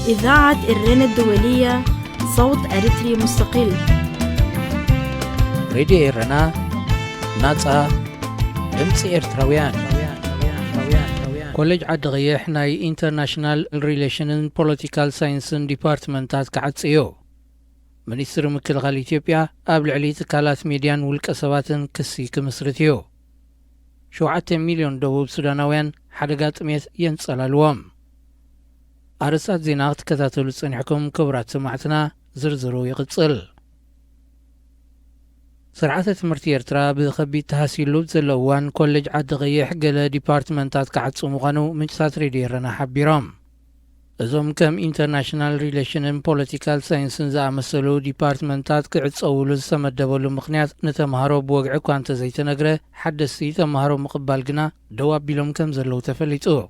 إذاعة الرنا الدولية صوت أريتري مستقل. راديو إيرنا ناتا دمسي إرتراويان كوليج عد غيح ناي International Relation and Political Science Department كعدسيو منيستر مكلغال إثيوبيا قابل علي تكالات ميديان والكسواتن كسي كمسرتيو 7 مليون دبوب سوداناويان حدقات ميت ينصل الوام أرسات زيناغ تكتاتلو صنحكم كبرات سمعتنا زرزرو يقصل سرعة تمرتي إرترا بخبي تحسيلو بزلوان كوليج عد غيح قل ديبارتمنتات كعدسو مغانو منجسات ريديرنا حبيرام ازوم كم International Relation and Political Science زعمسلو ديبارتمنتات كعدسولو السمدبولو مخنيات نتمهارو بوقعو كانت زيت نقره حدثي تمهارو مقبال قنا دواب بيلوم كم زلو تفليتو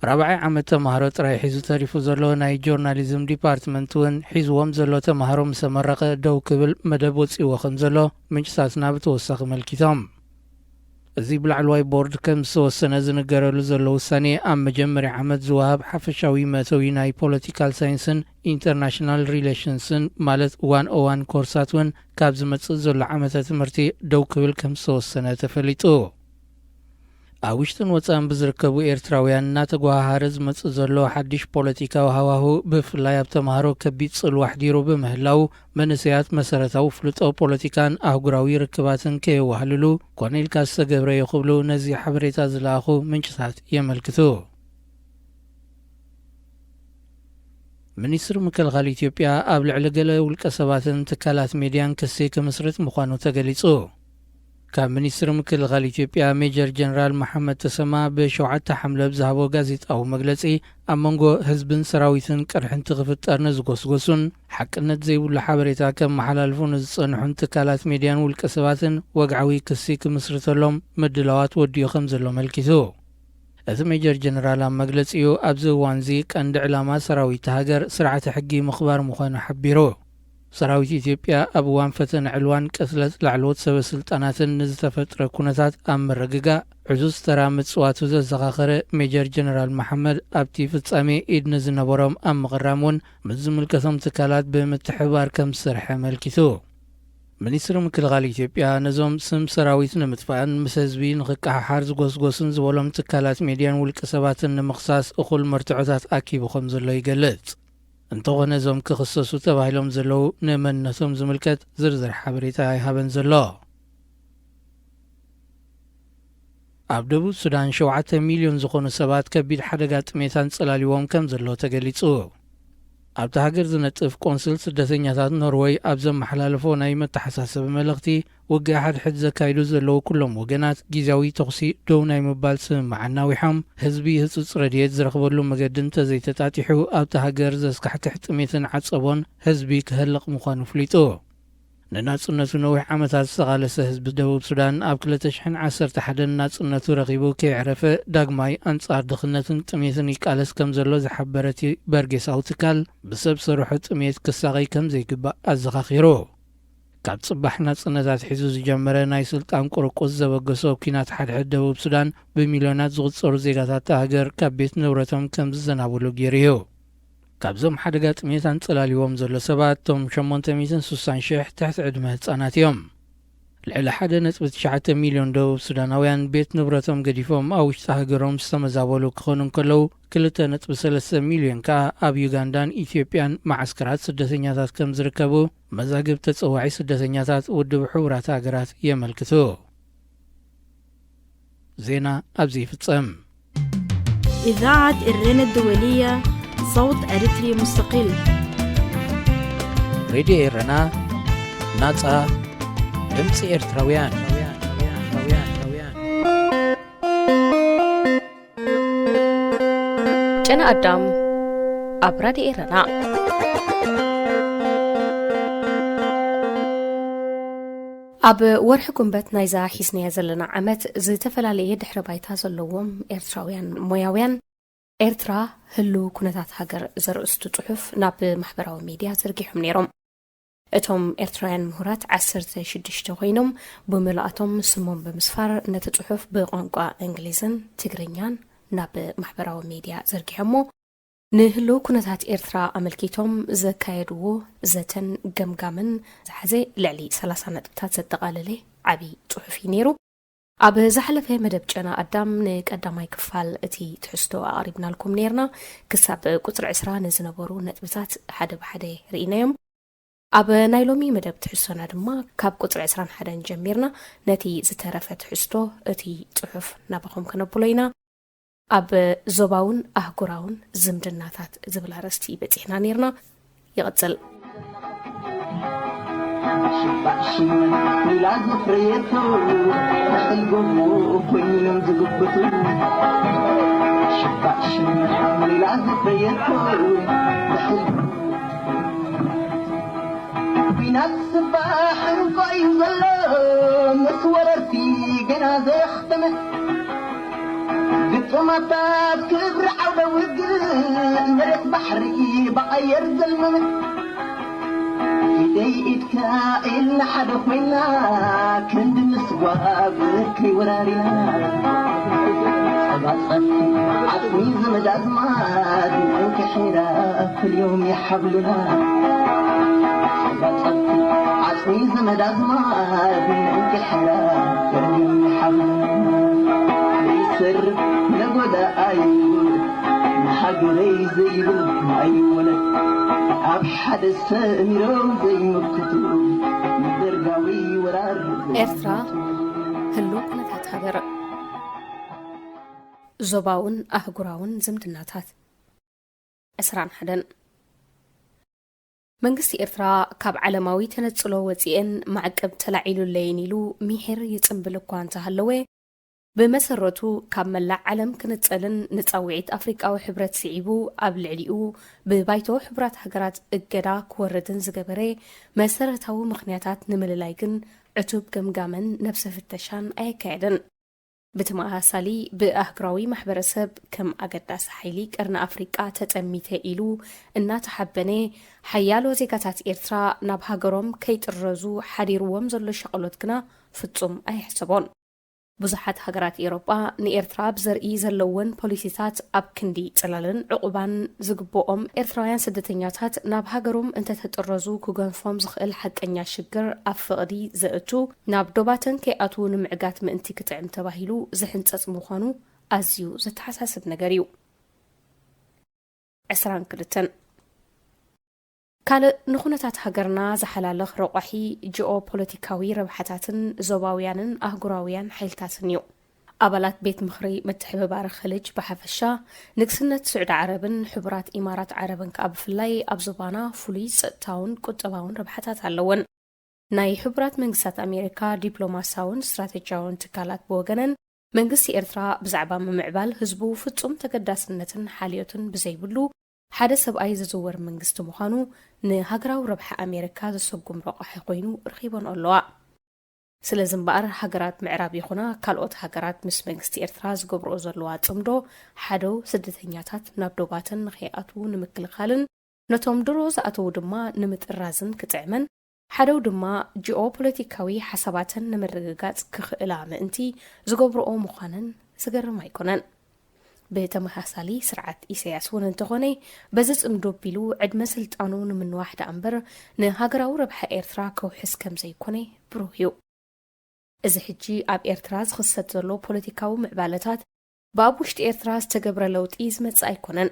رابعي عام تمهارو تراي حيزو تاريفو زلو ناي جورناليزم ديبارتمنتون حيزوهم زلو تمهارو مسمرق دو كبل مدبوت إيوخن زلو منجساتنا بتوسخ ملكتام زي بالعلواي بورد كم سو السنة زنقرلو زلو ساني مجمري عمد زواب حفشاوي ماتوي ناي Political Science International Relations مالت 101 كورساتون كابز متصزل عامة تمرتي دو كبل كم سو السنة تفليتو أوشتن وطان بزركبو إيرتراويان ناتقوها هارز متصزلو حدش بوليتيكا وهواهو بفلاي بتمهارو كبيت صل وحديرو بمهلاو منسيات مسارتاو فلطو بوليتيكان أهقراوي ركباتن كي وحللو كونيل كاسا قبري يقبلو نزي حبريتا زلاخو منشسات يملكتو منيستر مكلغال إثيوبيا قابل علقلا والكسباتن تكالات ميديان كسي كمسرت مخانو تقليتو كان منيستر مكلغال إثيوبيا ميجر جنرال محمد تسما بشوعة حملة بزهبو غازيت أو مجلسي أمانغو حزبن سراويتن كرحن تغفت أرنز غوسغوسون حقنت زي ولا حبريتا كم محلالفون الصنحون تكالات ميديان والكسباتن وقعوي كسيك مصرتلهم مدلوات وديو خمزلهم الكثو أذ ميجر جنرال مجلسيو أبزو وانزي كان دعلاما سراويت هاجر سرعة حقي مخبار مخانو حبيرو سراويت إثيوبيا أبوان فتن علوان كثلت لعلوت سبا سلطاناتن نزتفت ركونتات رقيقا عزوز ترامت سواتو زغاخر ميجر جنرال محمد أبتي فتسامي إيد نزنبورم غرامون مزم الكثم تكالات بمتحبار كم سرحة ملكثو منيستر مكلغال إثيوبيا نزوم سم سراويت نمتفاين مسازبين غقع حارز غوسغوسن زولم تكالات ميديان والكسباتن مخصاص أخول مرتعوتات أكي بخمز اللو يقلت انتو نزوم كخصصو تبايلوم زلو نمن نسوم زملكت زرزر حبريتا هابن زلو عبدبو السودان 7 مليون زخون سبات كبير حدقات ميتان صلاليوم كم زلو تقليتو عبد هاجر زنطف قنصل سدتنياتات نروي ابزم محلالفو ناي متحساسب ملغتي وقع حد زكايدو زلو كلهم وجنات جيزاوي تقصي دو ناي مبال سم معناويحم حزبي هصص رديت زرخبلو مقدن تزيتتاتيحو عبد هاجر زسكح تحت ميتن عصبون حزبي كهلق مخانو فليتو نناصنتو نوح عمتات سغالس حزب دبوب سودان اب 2011 ناصنتو رقيبو كيعرف داغماي انصار دخنتن تميتن يقالس كم زلو زحبرتي برغيساو تكال بسب سروح تميت كساغي كم زيغبا ازخاخيرو كاب صباح ناصنتات حزو زجمره ناي سلطان قرقوز زبغسو كينات حد دبوب سودان بمليونات زغصور زيغاتات هاجر كبيت نورتهم كم زنابولو غيريو كابزم حدقات ميتان صلاليوم زلو سبات توم 860 تحت عدمه هتصانات يوم لعلى حدا نسبة 9 مليون دو سوداناويان بيت نبرتهم قديفهم أو اشتهاقرهم سمزاولو كخونن كلو كلتا نسبة 3 مليون كا أب يوغاندان إثيوبيان معسكرات سدسنياتات كم زركبو مزاقب تتصوعي سدسنياتات ودو بحورات آقرات يملكتو زينا أبزي فتصم إذاعة الرنا الدولية صوت أريتري مستقل. راديو إيرنا ناتا دمسي إرتراويان جنا أدم أبراد إيرنا أب ورحكم بات نايزا حيسنيا زلنا عمت زي تفلالي دحر بايتا زلوهم إرتراويان موياويان إرترا هلو كونتات هاجر زرقستو صحف ناب محبراو ميديا زرقيحم نيروم اتوم إرترايان مهورات 16 ኮይኖም بملأتهم سموم بمسفار نت صحف بقانقا انجليزن تግርኛን ናብ محبراو ميديا زرقيحمو ንህሉ ኩነታት ኤርትራ ኣመልኪቶም ዘካየድዎ ዘተን ገምጋምን ዝሓዘ ልዕሊ 30 ነጥብታት ዘጠቓለለ ዓብይ ጽሑፍ ነይሩ። ኣብ ዝሓለፈ መደብ ጨና ኣዳም ንቀዳማይ ክፋል እቲ ትሕዝቶ ኣቕሪብናልኩም ነርና ክሳብ ቁፅሪ 20 ንዝነበሩ ነጥብታት ሓደ ብሓደ ርኢናዮም። ኣብ ናይ ሎሚ መደብ ትሕዝቶና ድማ ካብ ቁፅሪ 21 ጀሚርና ነቲ ዝተረፈ ትሕዝቶ እቲ ጽሑፍ ናባኹም ከነብሎ ኢና። ኣብ ዞባውን ኣህጉራውን ዝምድናታት ዝብል ኣርእስቲ በፂሕና ነርና። ይቕፅል። ሚላድ ፍሬቱ ተልጎሙ ኮይኖም ዝግብቱ ሽባሽ ሚላድ ፍሬቱ ቢናት ስባሕ ቆይ ዘሎ መስወረርቲ ገና ዘኽተመ ግጥማታት ክብሪ ዓውደ ውግእ መሬት ባሕሪ ብኣየር ዘልመመ إيدك إلا حد خوينا كند نسواب كي ورارينا صبات صفي عطني زمد أزماد منك حيرا كل يوم يحبلنا صبات صفي عطني زمد أزماد منك حيرا كل يوم يحبلنا ليسر نقود أيون حقري زي بالمعيونة أبحد السامرون زي مكتوب درقاوي ورار ኤርትራ ህሉ ኩነታት ሃገር ዞባውን ኣህጉራውን ዝምድናታት 21 መንግስቲ ኤርትራ ካብ ዓለማዊ ተነጽሎ ወፂአን ማዕቀብ ተላዒሉለይን ኢሉ ሚሕር ይጽምብል እኳ እንተሃለወ ብመሰረቱ ካብ መላእ ዓለም ክንጸልን ንጻውዒት ኣፍሪቃዊ ሕብረት ስዒቡ ኣብ ልዕሊኡ ብባይቶ ሕብራት ሃገራት እገዳ ክወርድን ዝገበረ መሰረታዊ ምኽንያታት ንምልላይ ግን ዕቱብ ገምጋመን ነብሰ ፍተሻን ኣየካየድን። ብተመሳሳሊ ብኣህጉራዊ ማሕበረሰብ ከም ኣገዳሲ ሓይሊ ቀርኒ ኣፍሪቃ ተጸሚተ ኢሉ እናተሓበነ ሓያሎ ዜጋታት ኤርትራ ናብ ሃገሮም ከይጥረዙ ሓዲርዎም ዘሎ ሸቐሎት ግና ፍጹም ኣይሕሰቦን። ብዙሓት ሃገራት ኤሮጳ ንኤርትራ ብዘርኢ ዘለወን ፖሊሲታት ኣብ ክንዲ ጽላልን ዕቑባን ዝግብኦም ኤርትራውያን ስደተኛታት ናብ ሃገሮም እንተተጥረዙ ክገንፎም ዝኽእል ሓቀኛ ሽግር ኣብ ፍቕዲ ዘእቱ ናብ ዶባተን ከይኣትዉ ንምዕጋት ምእንቲ ክትዕም ተባሂሉ ዝሕንጸጽ ምዃኑ ኣዝዩ ዘተሓሳስብ ነገር እዩ። 22 ካልእ ንኹነታት ሃገርና ዝሓላለኽ ረቋሒ ጂኦፖለቲካዊ ረብሓታትን ዞባውያንን ኣህጉራውያን ሓይልታትን እዩ። ኣባላት ቤት ምኽሪ ምትሕብባር ኸልጅ ብሓፈሻ ንግስነት ስዑድ ዓረብን ሕቡራት ኢማራት ዓረብን ከዓ ብፍላይ ኣብ ዞባና ፍሉይ ፀጥታውን ቁጠባውን ረብሓታት ኣለወን። ናይ ሕቡራት መንግስታት ኣሜሪካ ዲፕሎማሳውን ስትራቴጂያውን ትካላት ብወገነን መንግስቲ ኤርትራ ብዛዕባ ምምዕባል ህዝቡ ፍጹም ተገዳስነትን ሓልዮትን ብዘይብሉ ሓደ ሰብኣይ ዝዝወር መንግስቲ ምዃኑ ንሃገራዊ ረብሓ ኣሜሪካ ዘሰጉም ረቋሒ ኮይኑ ረኺቦን ኣለዋ። ስለዚ እምበኣር ሃገራት ምዕራብ ይኹና ካልኦት ሃገራት ምስ መንግስቲ ኤርትራ ዝገብርኦ ዘለዋ ጽምዶ ሓደው ስደተኛታት ናብ ዶባተን ንኸይኣትዉ ንምክልኻልን ነቶም ድሮ ዝኣተዉ ድማ ንምጥራዝን ክጥዕመን ሓደው ድማ ጂኦፖለቲካዊ ሓሳባትን ንምርግጋጽ ክኽእላ ምእንቲ ዝገብርኦ ምዃንን ዝገርም ኣይኮነን። ብተመሳሳሊ ስርዓት ኢሳያስ እውን እንተኾነ በዚ ጽምዶ ቢሉ ዕድመ ስልጣኑ ንምንዋሕ ዳ እምበር ንሃገራዊ ረብሓ ኤርትራ ከውሕስ ከም ዘይኮነ ብሩህ እዩ። እዚ ሕጂ ኣብ ኤርትራ ዝኽሰት ዘሎ ፖለቲካዊ ምዕባለታት ብኣብ ውሽጢ ኤርትራ ዝተገብረ ለውጢ ዝመጽእ ኣይኮነን።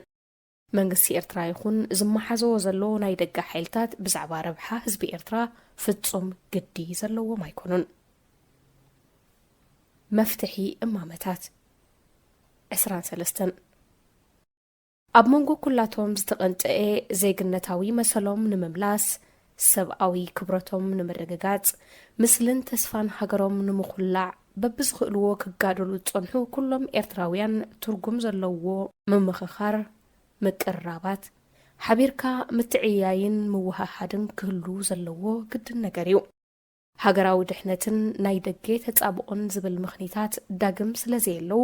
መንግስቲ ኤርትራ ይኹን ዝመሓዘዎ ዘሎ ናይ ደጋ ሓይልታት ብዛዕባ ረብሓ ህዝቢ ኤርትራ ፍጹም ግዲ ዘለዎም ኣይኮኑን። መፍትሒ እማመታት 23 ኣብ መንጎ ኩላቶም ዝተቐንጠአ ዘይግነታዊ መሰሎም ንምምላስ ሰብኣዊ ክብረቶም ንምርግጋጽ ምስልን ተስፋን ሃገሮም ንምኹላዕ በብዝኽእልዎ ክጋደሉ ጸንሑ ኩሎም ኤርትራውያን ትርጉም ዘለዎ ምምኽኻር ምቅርራባት ሓቢርካ ምትዕያይን ምውሃሃድን ክህሉ ዘለዎ ግድን ነገር እዩ። ሃገራዊ ድሕነትን ናይ ደገ ተጻብቆን ዝብል ምኽኒታት ዳግም ስለዘየለው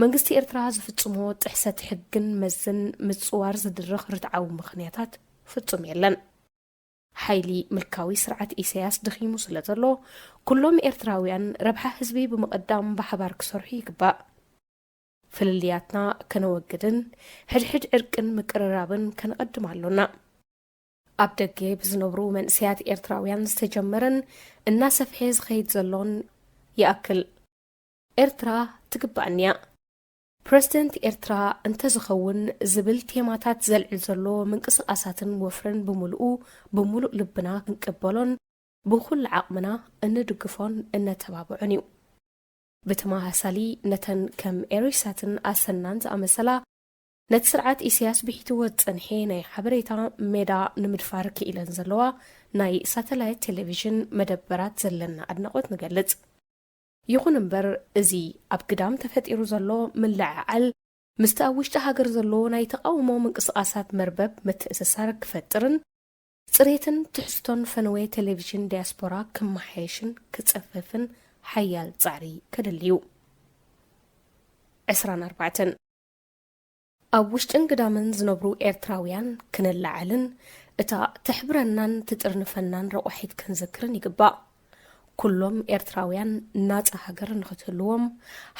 መንግስቲ ኤርትራ ዝፍጽሞ ጥሕሰት ሕግን መዝን ምጽዋር ዝድርኽ ርትዓዊ ምኽንያታት ፍጹም የለን። ሓይሊ ምልካዊ ስርዓት ኢሳያስ ድኺሙ ስለ ዘሎ ኩሎም ኤርትራውያን ረብሓ ህዝቢ ብምቕዳም ብሓባር ክሰርሑ ይግባእ። ፍልልያትና ከነወግድን ሕድሕድ ዕርቅን ምቅርራብን ከነቐድም ኣሎና ኣብ ደገ ብዝነብሩ መንእስያት ኤርትራውያን ዝተጀመረን እናሰፍሐ ዝኸይድ ዘሎን ይኣክል ኤርትራ ትግባእንያ ፕሬዚደንት ኤርትራ እንተዝኸውን ዝብል ቴማታት ዘልዕል ዘሎ ምንቅስቃሳትን ወፍረን ብምሉእ ልብና ክንቅበሎን ብኩል ዓቕምና እንድግፎን እነተባብዑን እዩ ብተማሃሳሊ ነተን ከም ኤሪሳትን ኣሰናን ዝኣመሰላ ነቲ ስርዓት ኢሳያስ ብሒትዎ ዝፀንሐ ናይ ሓበሬታ ሜዳ ንምድፋር ክኢለን ዘለዋ ናይ ሳተላይት ቴሌቪዥን መደበራት ዘለና ኣድናቆት ንገልጽ ይኹን እምበር እዚ ኣብ ግዳም ተፈጢሩ ዘሎ ምልዕዓል ምስቲ ኣብ ውሽጢ ሃገር ዘሎ ናይ ተቃውሞ ምንቅስቃሳት መርበብ ምትእስሳር ክፈጥርን ጽሬትን ትሕዝቶን ፈነወ ቴሌቪዥን ዲያስፖራ ክመሓየሽን ክጸፈፍን ሓያል ጻዕሪ ከደልዩ 24 ኣብ ውሽጥን ግዳምን ዝነብሩ ኤርትራውያን ክንላዓልን እታ ትሕብረናን ትጥርንፈናን ረቑሒት ክንዝክርን ይግባእ ኩሎም ኤርትራውያን ናጻ ሃገር ንኽትህልዎም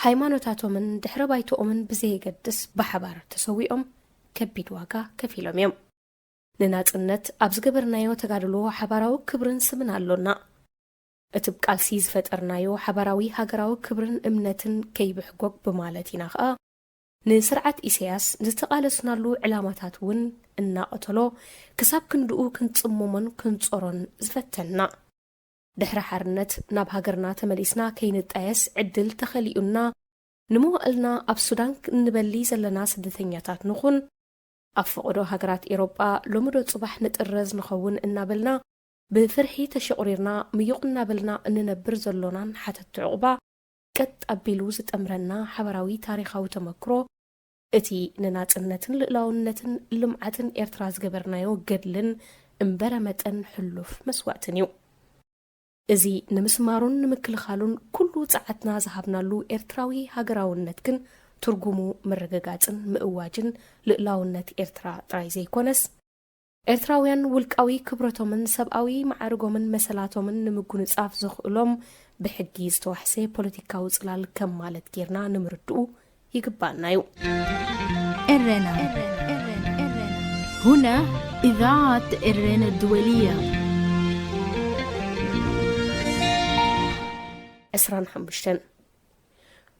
ሃይማኖታቶምን ድሕረ ባይቶኦምን ብዘይገድስ ብሓባር ተሰዊኦም ከቢድ ዋጋ ከፊሎም እዮም ንናጽነት ኣብ ዝገበርናዮ ተጋድሎ ሓባራዊ ክብርን ስምን ኣሎና እቲ ብቃልሲ ዝፈጠርናዮ ሓባራዊ ሃገራዊ ክብርን እምነትን ከይብሕጎግ ብማለት ኢና ኸኣ ንስርዓት ኢሳያስ ዝተቃለስናሉ ዕላማታት እውን እናቐተሎ ክሳብ ክንድኡ ክንጽምሞን ክንጾሮን ዝፈተና ድሕሪ ሓርነት ናብ ሃገርና ተመሊስና ከይንጣየስ ዕድል ተኸሊኡና ንምውዕልና ኣብ ሱዳን እንበሊ ዘለና ስደተኛታት ንኹን ኣብ ፈቕዶ ሃገራት ኤሮጳ ሎምዶ ጽባሕ ንጥረዝ ንኸውን እናበልና ብፍርሒ ተሸቑሪርና ምዩቕ እናበልና እንነብር ዘሎናን ሓተት ዕቑባ ቀጥ ኣቢሉ ዝጠምረና ሓበራዊ ታሪኻዊ ተመክሮ እቲ ንናጽነትን ልዕላውነትን ልምዓትን ኤርትራ ዝገበርናዮ ገድልን እምበረ መጠን ሕሉፍ መስዋዕትን እዩ እዚ ንምስማሩን ንምክልኻሉን ኩሉ ጻዓትና ዝሃብናሉ ኤርትራዊ ሃገራውነት ግን ትርጉሙ ምርግጋጽን ምእዋጅን ልዕላውነት ኤርትራ ጥራይ ዘይኮነስ ኤርትራውያን ውልቃዊ ክብረቶምን ሰብኣዊ ማዕርጎምን መሰላቶምን ንምጉንጻፍ ዝኽእሎም ብሕጊ ዝተዋሕሰ ፖለቲካዊ ጽላል ከም ማለት ጌርና ንምርድኡ ይግባእናዩ إرنا هنا إذاعة إرنا الدولية 25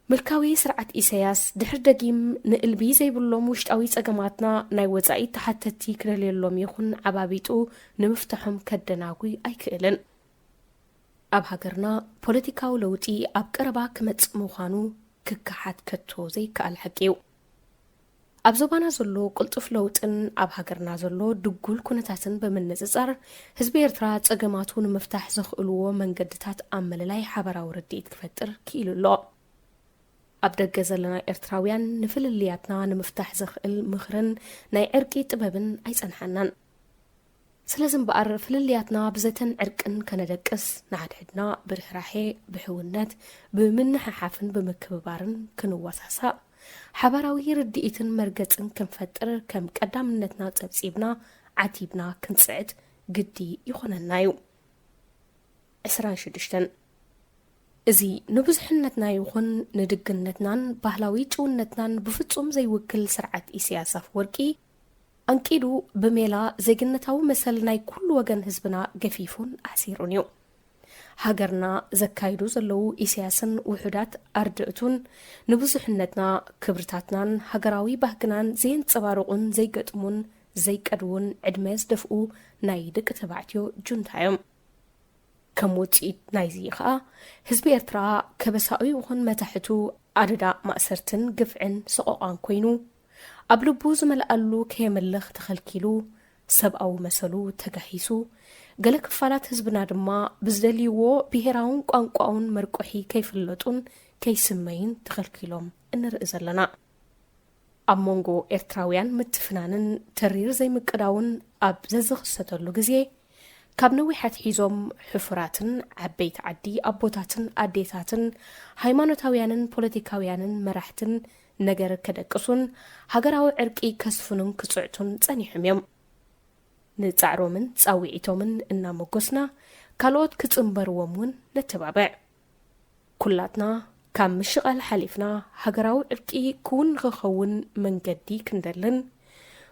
ملكاوي سرعة إسياس دحر دقيم نقلبي زي بلوم وشتاوي تقاماتنا ناي وزاي تحتتي كرالي اللوم يخون عبابيتو نمفتحهم كدناوي أي كإلن أب هاقرنا بوليتيكاو لوتي أب كربا كمت موخانو ككحات كتو زي كالحكيو ኣብ ዞባና ዘሎ ቁልጡፍ ለውጥን ኣብ ሃገርና ዘሎ ድጉል ኩነታትን በመነጽጻር ህዝቢ ኤርትራ ጸገማቱ ንምፍታሕ ዝኽእልዎ መንገድታት ኣመለላይ ሓበራዊ ርድኢት ክፈጥር ክኢሉሎ ኣብ ደገ ዘለና ኤርትራውያን ንፍልልያትና ንምፍታሕ ዝኽእል ምኽርን ናይ ዕርቂ ጥበብን ኣይጸንሐናን ስለዚ እምበኣር ፍልልያትና ብዘተን ዕርቅን ከነደቅስ ንሓድሕድና ብርህራሄ ብሕውነት ብምንሕሓፍን ብምክብባርን ክንዋሳሳእ ሓበራዊ ርድኢትን መርገጽን ክንፈጥር ከም ቀዳምነትና ጸብጺብና ዓቲብና ክንጽዕት ግዲ ይኾነናዩ 26 እዚ ንብዙሕነትና ይኹን ንድግነትናን ባህላዊ ጭውነትናን ብፍጹም ዘይውክል ስርዓት ኢሳያስ አፈወርቂ አንቂዱ በሜላ ዜግነታው መሰል ናይ ኩሉ ወገን ህዝብና ገፊፉን አሲሩን እዩ ሃገርና ዘካይዱ ዘለው ኢሳያስን ውሑዳት አርድእቱን ንብዙሕነትና ክብርታትናን ሃገራዊ ባህግናን ዘንጸባርቁን ዘይገጥሙን ዘይቀድውን ዕድመ ዝደፍኡ ናይ ደቂ ተባዕትዮ ጁንታዮም ከም ውጽኢት ናይዚ ኸኣ ህዝቢ ኤርትራ ከበሳዊ ይኹን መታሕቱ ኣደዳ ማእሰርትን ግፍዕን ሰቆቃን ኮይኑ ኣብ ልቡ ዝመልኣሉ ከየመለኽ ተኸልኪሉ ሰብኣዊ መሰሉ ተጋሂሱ ገለ ክፋላት ህዝብና ድማ ብዝደልይዎ ብሄራውን ቋንቋውን መርቆሒ ከይፍለጡን ከይስመይን ተኸልኪሎም እንርኢ ዘለና ኣብ ሞንጎ ኤርትራውያን ምትፍናንን ተሪር ዘይምቅዳውን ኣብ ዘዝኽሰተሉ ግዜ ካብ ነዊሓት ሒዞም ሕፍራትን ዓበይቲ ዓዲ ኣቦታትን ኣዴታትን ሃይማኖታውያንን ፖለቲካውያንን መራሕትን ነገር ከደቅሱን ሃገራዊ ዕርቂ ከስፍኑን ክጽዕቱን ጸኒሖም እዮም ንጻዕሮምን ጻዊዒቶምን እናመጎስና ካልኦት ክጽምበርዎምን ነተባብዕ ኩላትና كم مشغل حليفنا هجراو عرقي كون غخون من جدي كندلن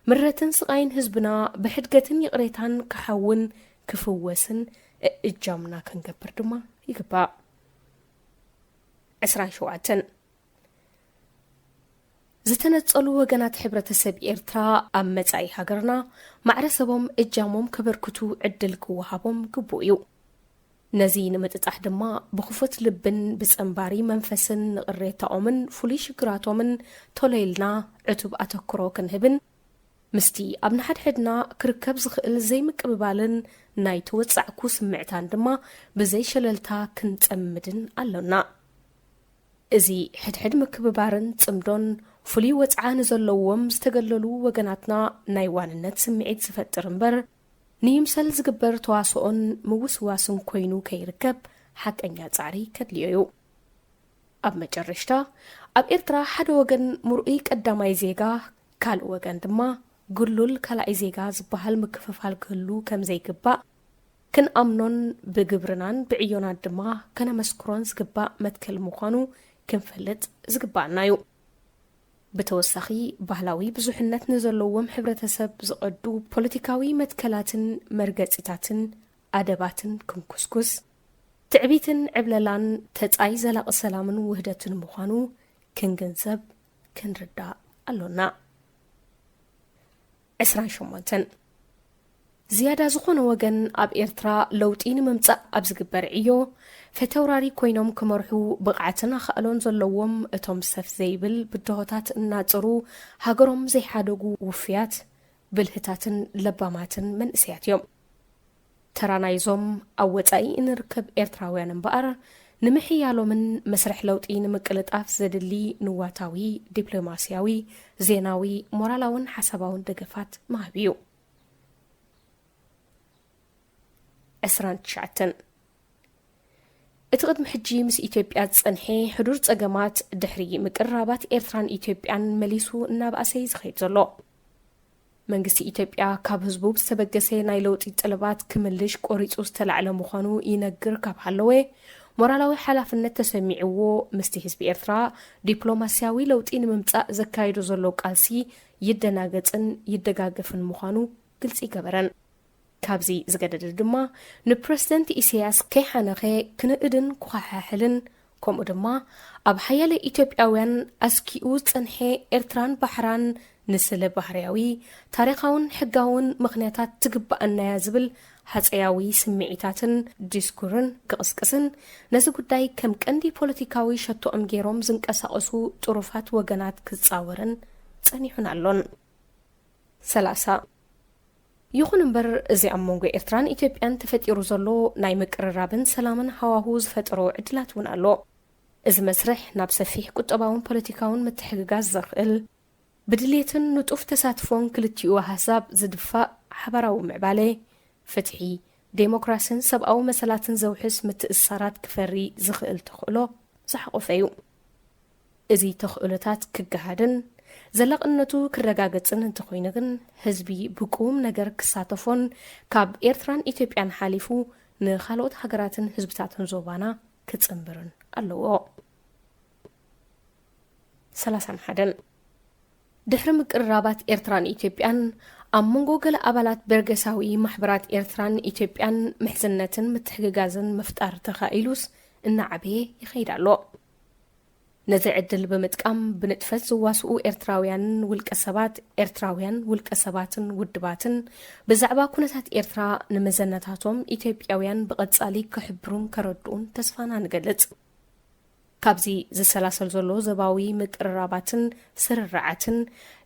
مرتن سقاين هزبنا بحدقتن يقريتان كحون كفوسن إجامنا كنقبر دما يقبع 27 ዝተነጸሉ ወገናት ሕብረተሰብ ኤርትራ ኣብ መጻኢ ሃገርና ማዕረሰቦም እጃሞም ከበርክቱ ዕድል ክወሃቦም ግቡእ እዩ ነዚ ንምጥጣሕ ድማ ብኽፉት ልብን ብጸንባሪ መንፈስን ንቕሬታኦምን ፍሉይ ሽግራቶምን ቶለይልና ዕቱብ ኣተክሮ ክንህብን ምስቲ ኣብ ንሓድሕድና ክርከብ ዝኽእል ዘይምቅብባልን ናይ ተወጻዕኩ ስምዕታን ድማ ብዘይ ሸለልታ ክንጸምድን ኣለና እዚ ሕድሕድ ምክብባርን ጽምዶን ፍሉይ ወጽዓ ንዘለዎም ዝተገለሉ ወገናትና ናይ ዋንነት ስምዒት ዝፈጥር እምበር ንይምሰል ዝግበር ተዋስኦን ምውስዋስን ኮይኑ ከይርከብ ሓቀኛ ጻዕሪ ከድልዮ እዩ ኣብ መጨረሽታ ኣብ ኤርትራ ሓደ ወገን ምርኡይ ቀዳማይ ዜጋ ካልእ ወገን ድማ ጉሉል ካልኣይ ዜጋ ዝበሃል ምክፍፋል ክህሉ ከም ዘይግባእ ክንኣምኖን ብግብርናን ብዕዮናት ድማ ከነመስክሮን ዝግባእ መትከል ምዃኑ ክንፈልጥ ዝግባእና እዩ ብተወሳኺ ባህላዊ ብዙሕነት ንዘለዎም ሕብረተሰብ ዝቐዱ ፖለቲካዊ መትከላትን መርገፂታትን ኣደባትን ክንኩስኩስ ትዕቢትን ዕብለላን ተጻይ ዘላቕ ሰላምን ውህደትን ምዃኑ ክንግንዘብ ክንርዳእ ኣሎና 28 ዝያዳ ዝኾነ ወገን ኣብ ኤርትራ ለውጢ ንምምጻእ ኣብ ዝግበር ዕዮ ፈተውራሪ ኮይኖም ክመርሑ ብቕዓትን ኣኽእሎን ዘለዎም እቶም ሰፍ ዘይብል ብድሆታት እናጽሩ ሃገሮም ዘይሓደጉ ውፍያት ብልህታትን ለባማትን መንእስያት እዮም ተራናይዞም ኣብ ወጻኢ እንርከብ ኤርትራውያን እምበኣር ንምሕያሎምን መስርሕ ለውጢ ንምቅልጣፍ ዘድሊ ንዋታዊ ዲፕሎማስያዊ ዜናዊ ሞራላውን ሓሳባውን ደገፋት ማህብ እዩ 29 እቲ ቅድሚ ሕጂ ምስ ኢትዮጵያ ጸንሐ ሕዱር ጸገማት ድሕሪ ምቅራባት ኤርትራን ኢትዮጵያን መሊሱ እናብኣሰይ ዝኸይድ ዘሎ መንግስቲ ኢትዮጵያ ካብ ህዝቡ ዝተበገሰ ናይ ለውጢ ጥልባት ክምልሽ ቆሪጹ ዝተላዕለ ምዃኑ ይነግር ካብ ሃለወ ሞራላዊ ሓላፍነት ተሰሚዕዎ ምስቲ ህዝቢ ኤርትራ ዲፕሎማስያዊ ለውጢ ንምምጻእ ዘካይዶ ዘሎ ቃልሲ ይደናገጽን ይደጋገፍን ምዃኑ ግልጽ ይገበረን ካብዚ ዝገደደ ድማ ንፕሬዝደንት ኢሳያስ ከይሓነኸ ክንእድን ኩሓሓሕልን ከምኡ ድማ ኣብ ሓያለ ኢትዮጵያውያን ኣስኪኡ ጸንሐ ኤርትራን ባሕራን ንስለ ባህርያዊ ታሪኻውን ሕጋውን ምኽንያታት ትግባአናያ ዝብል ሓፀያዊ ስምዒታትን ዲስኩርን ክቕስቅስን ነዚ ጉዳይ ከም ቀንዲ ፖለቲካዊ ሸቶኦም ገይሮም ዝንቀሳቐሱ ጥሩፋት ወገናት ክጻወርን ጸኒሑን ኣሎን 30 ይኹን እምበር እዚ ኣብ መንጎ ኤርትራን ኢትዮጵያን ተፈጢሩ ዘሎ ናይ ምቅርራብን ሰላምን ሃዋሁ ዝፈጥሮ ዕድላት እውን ኣሎ እዚ መስርሕ ናብ ሰፊሕ ቁጠባውን ፖለቲካውን ምትሕግጋዝ ዘኽእል ብድሌትን ንጡፍ ተሳትፎን ክልቲኡ ሃሳብ ዝድፋእ ሓበራዊ ምዕባለ ፍትሒ ዴሞክራሲን ሰብኣዊ መሰላትን ዘውሕስ ምትእስሳራት ክፈሪ ዝኽእል ተኽእሎ ዝሓቆፈ እዩ እዚ ተኽእሎታት ክገሃድን ዘላቕነቱ ክረጋገጽን እንተኾይኑ ግን ህዝቢ ብቁም ነገር ክሳተፎን ካብ ኤርትራን ኢትዮጵያን ሓሊፉ ንኻልኦት ሃገራትን ህዝብታትን ዞባና ክጽምብርን ኣለዎ 31 ድሕሪ ምቅርራባት ኤርትራን ኢትዮጵያን ኣብ መንጎ ገለ ኣባላት በርገሳዊ ማሕበራት ኤርትራን ኢትዮጵያን ምሕዝነትን ምትሕግጋዝን ምፍጣር ተኻኢሉስ እናዓበየ ይኸይድ ኣሎ ነዚ ዕድል ብምጥቃም ብንጥፈት ዝዋስኡ ኤርትራውያንን ውልቀ ሰባት ኤርትራውያን ውልቀ ሰባትን ውድባትን ብዛዕባ ኩነታት ኤርትራ ንመዘነታቶም ኢትዮጵያውያን ብቐጻሊ ክሕብሩን ከረድኡን ተስፋና ንገልጽ ካብዚ ዝሰላሰል ዘሎ ዘባዊ ምቅርራባትን ስርርዓትን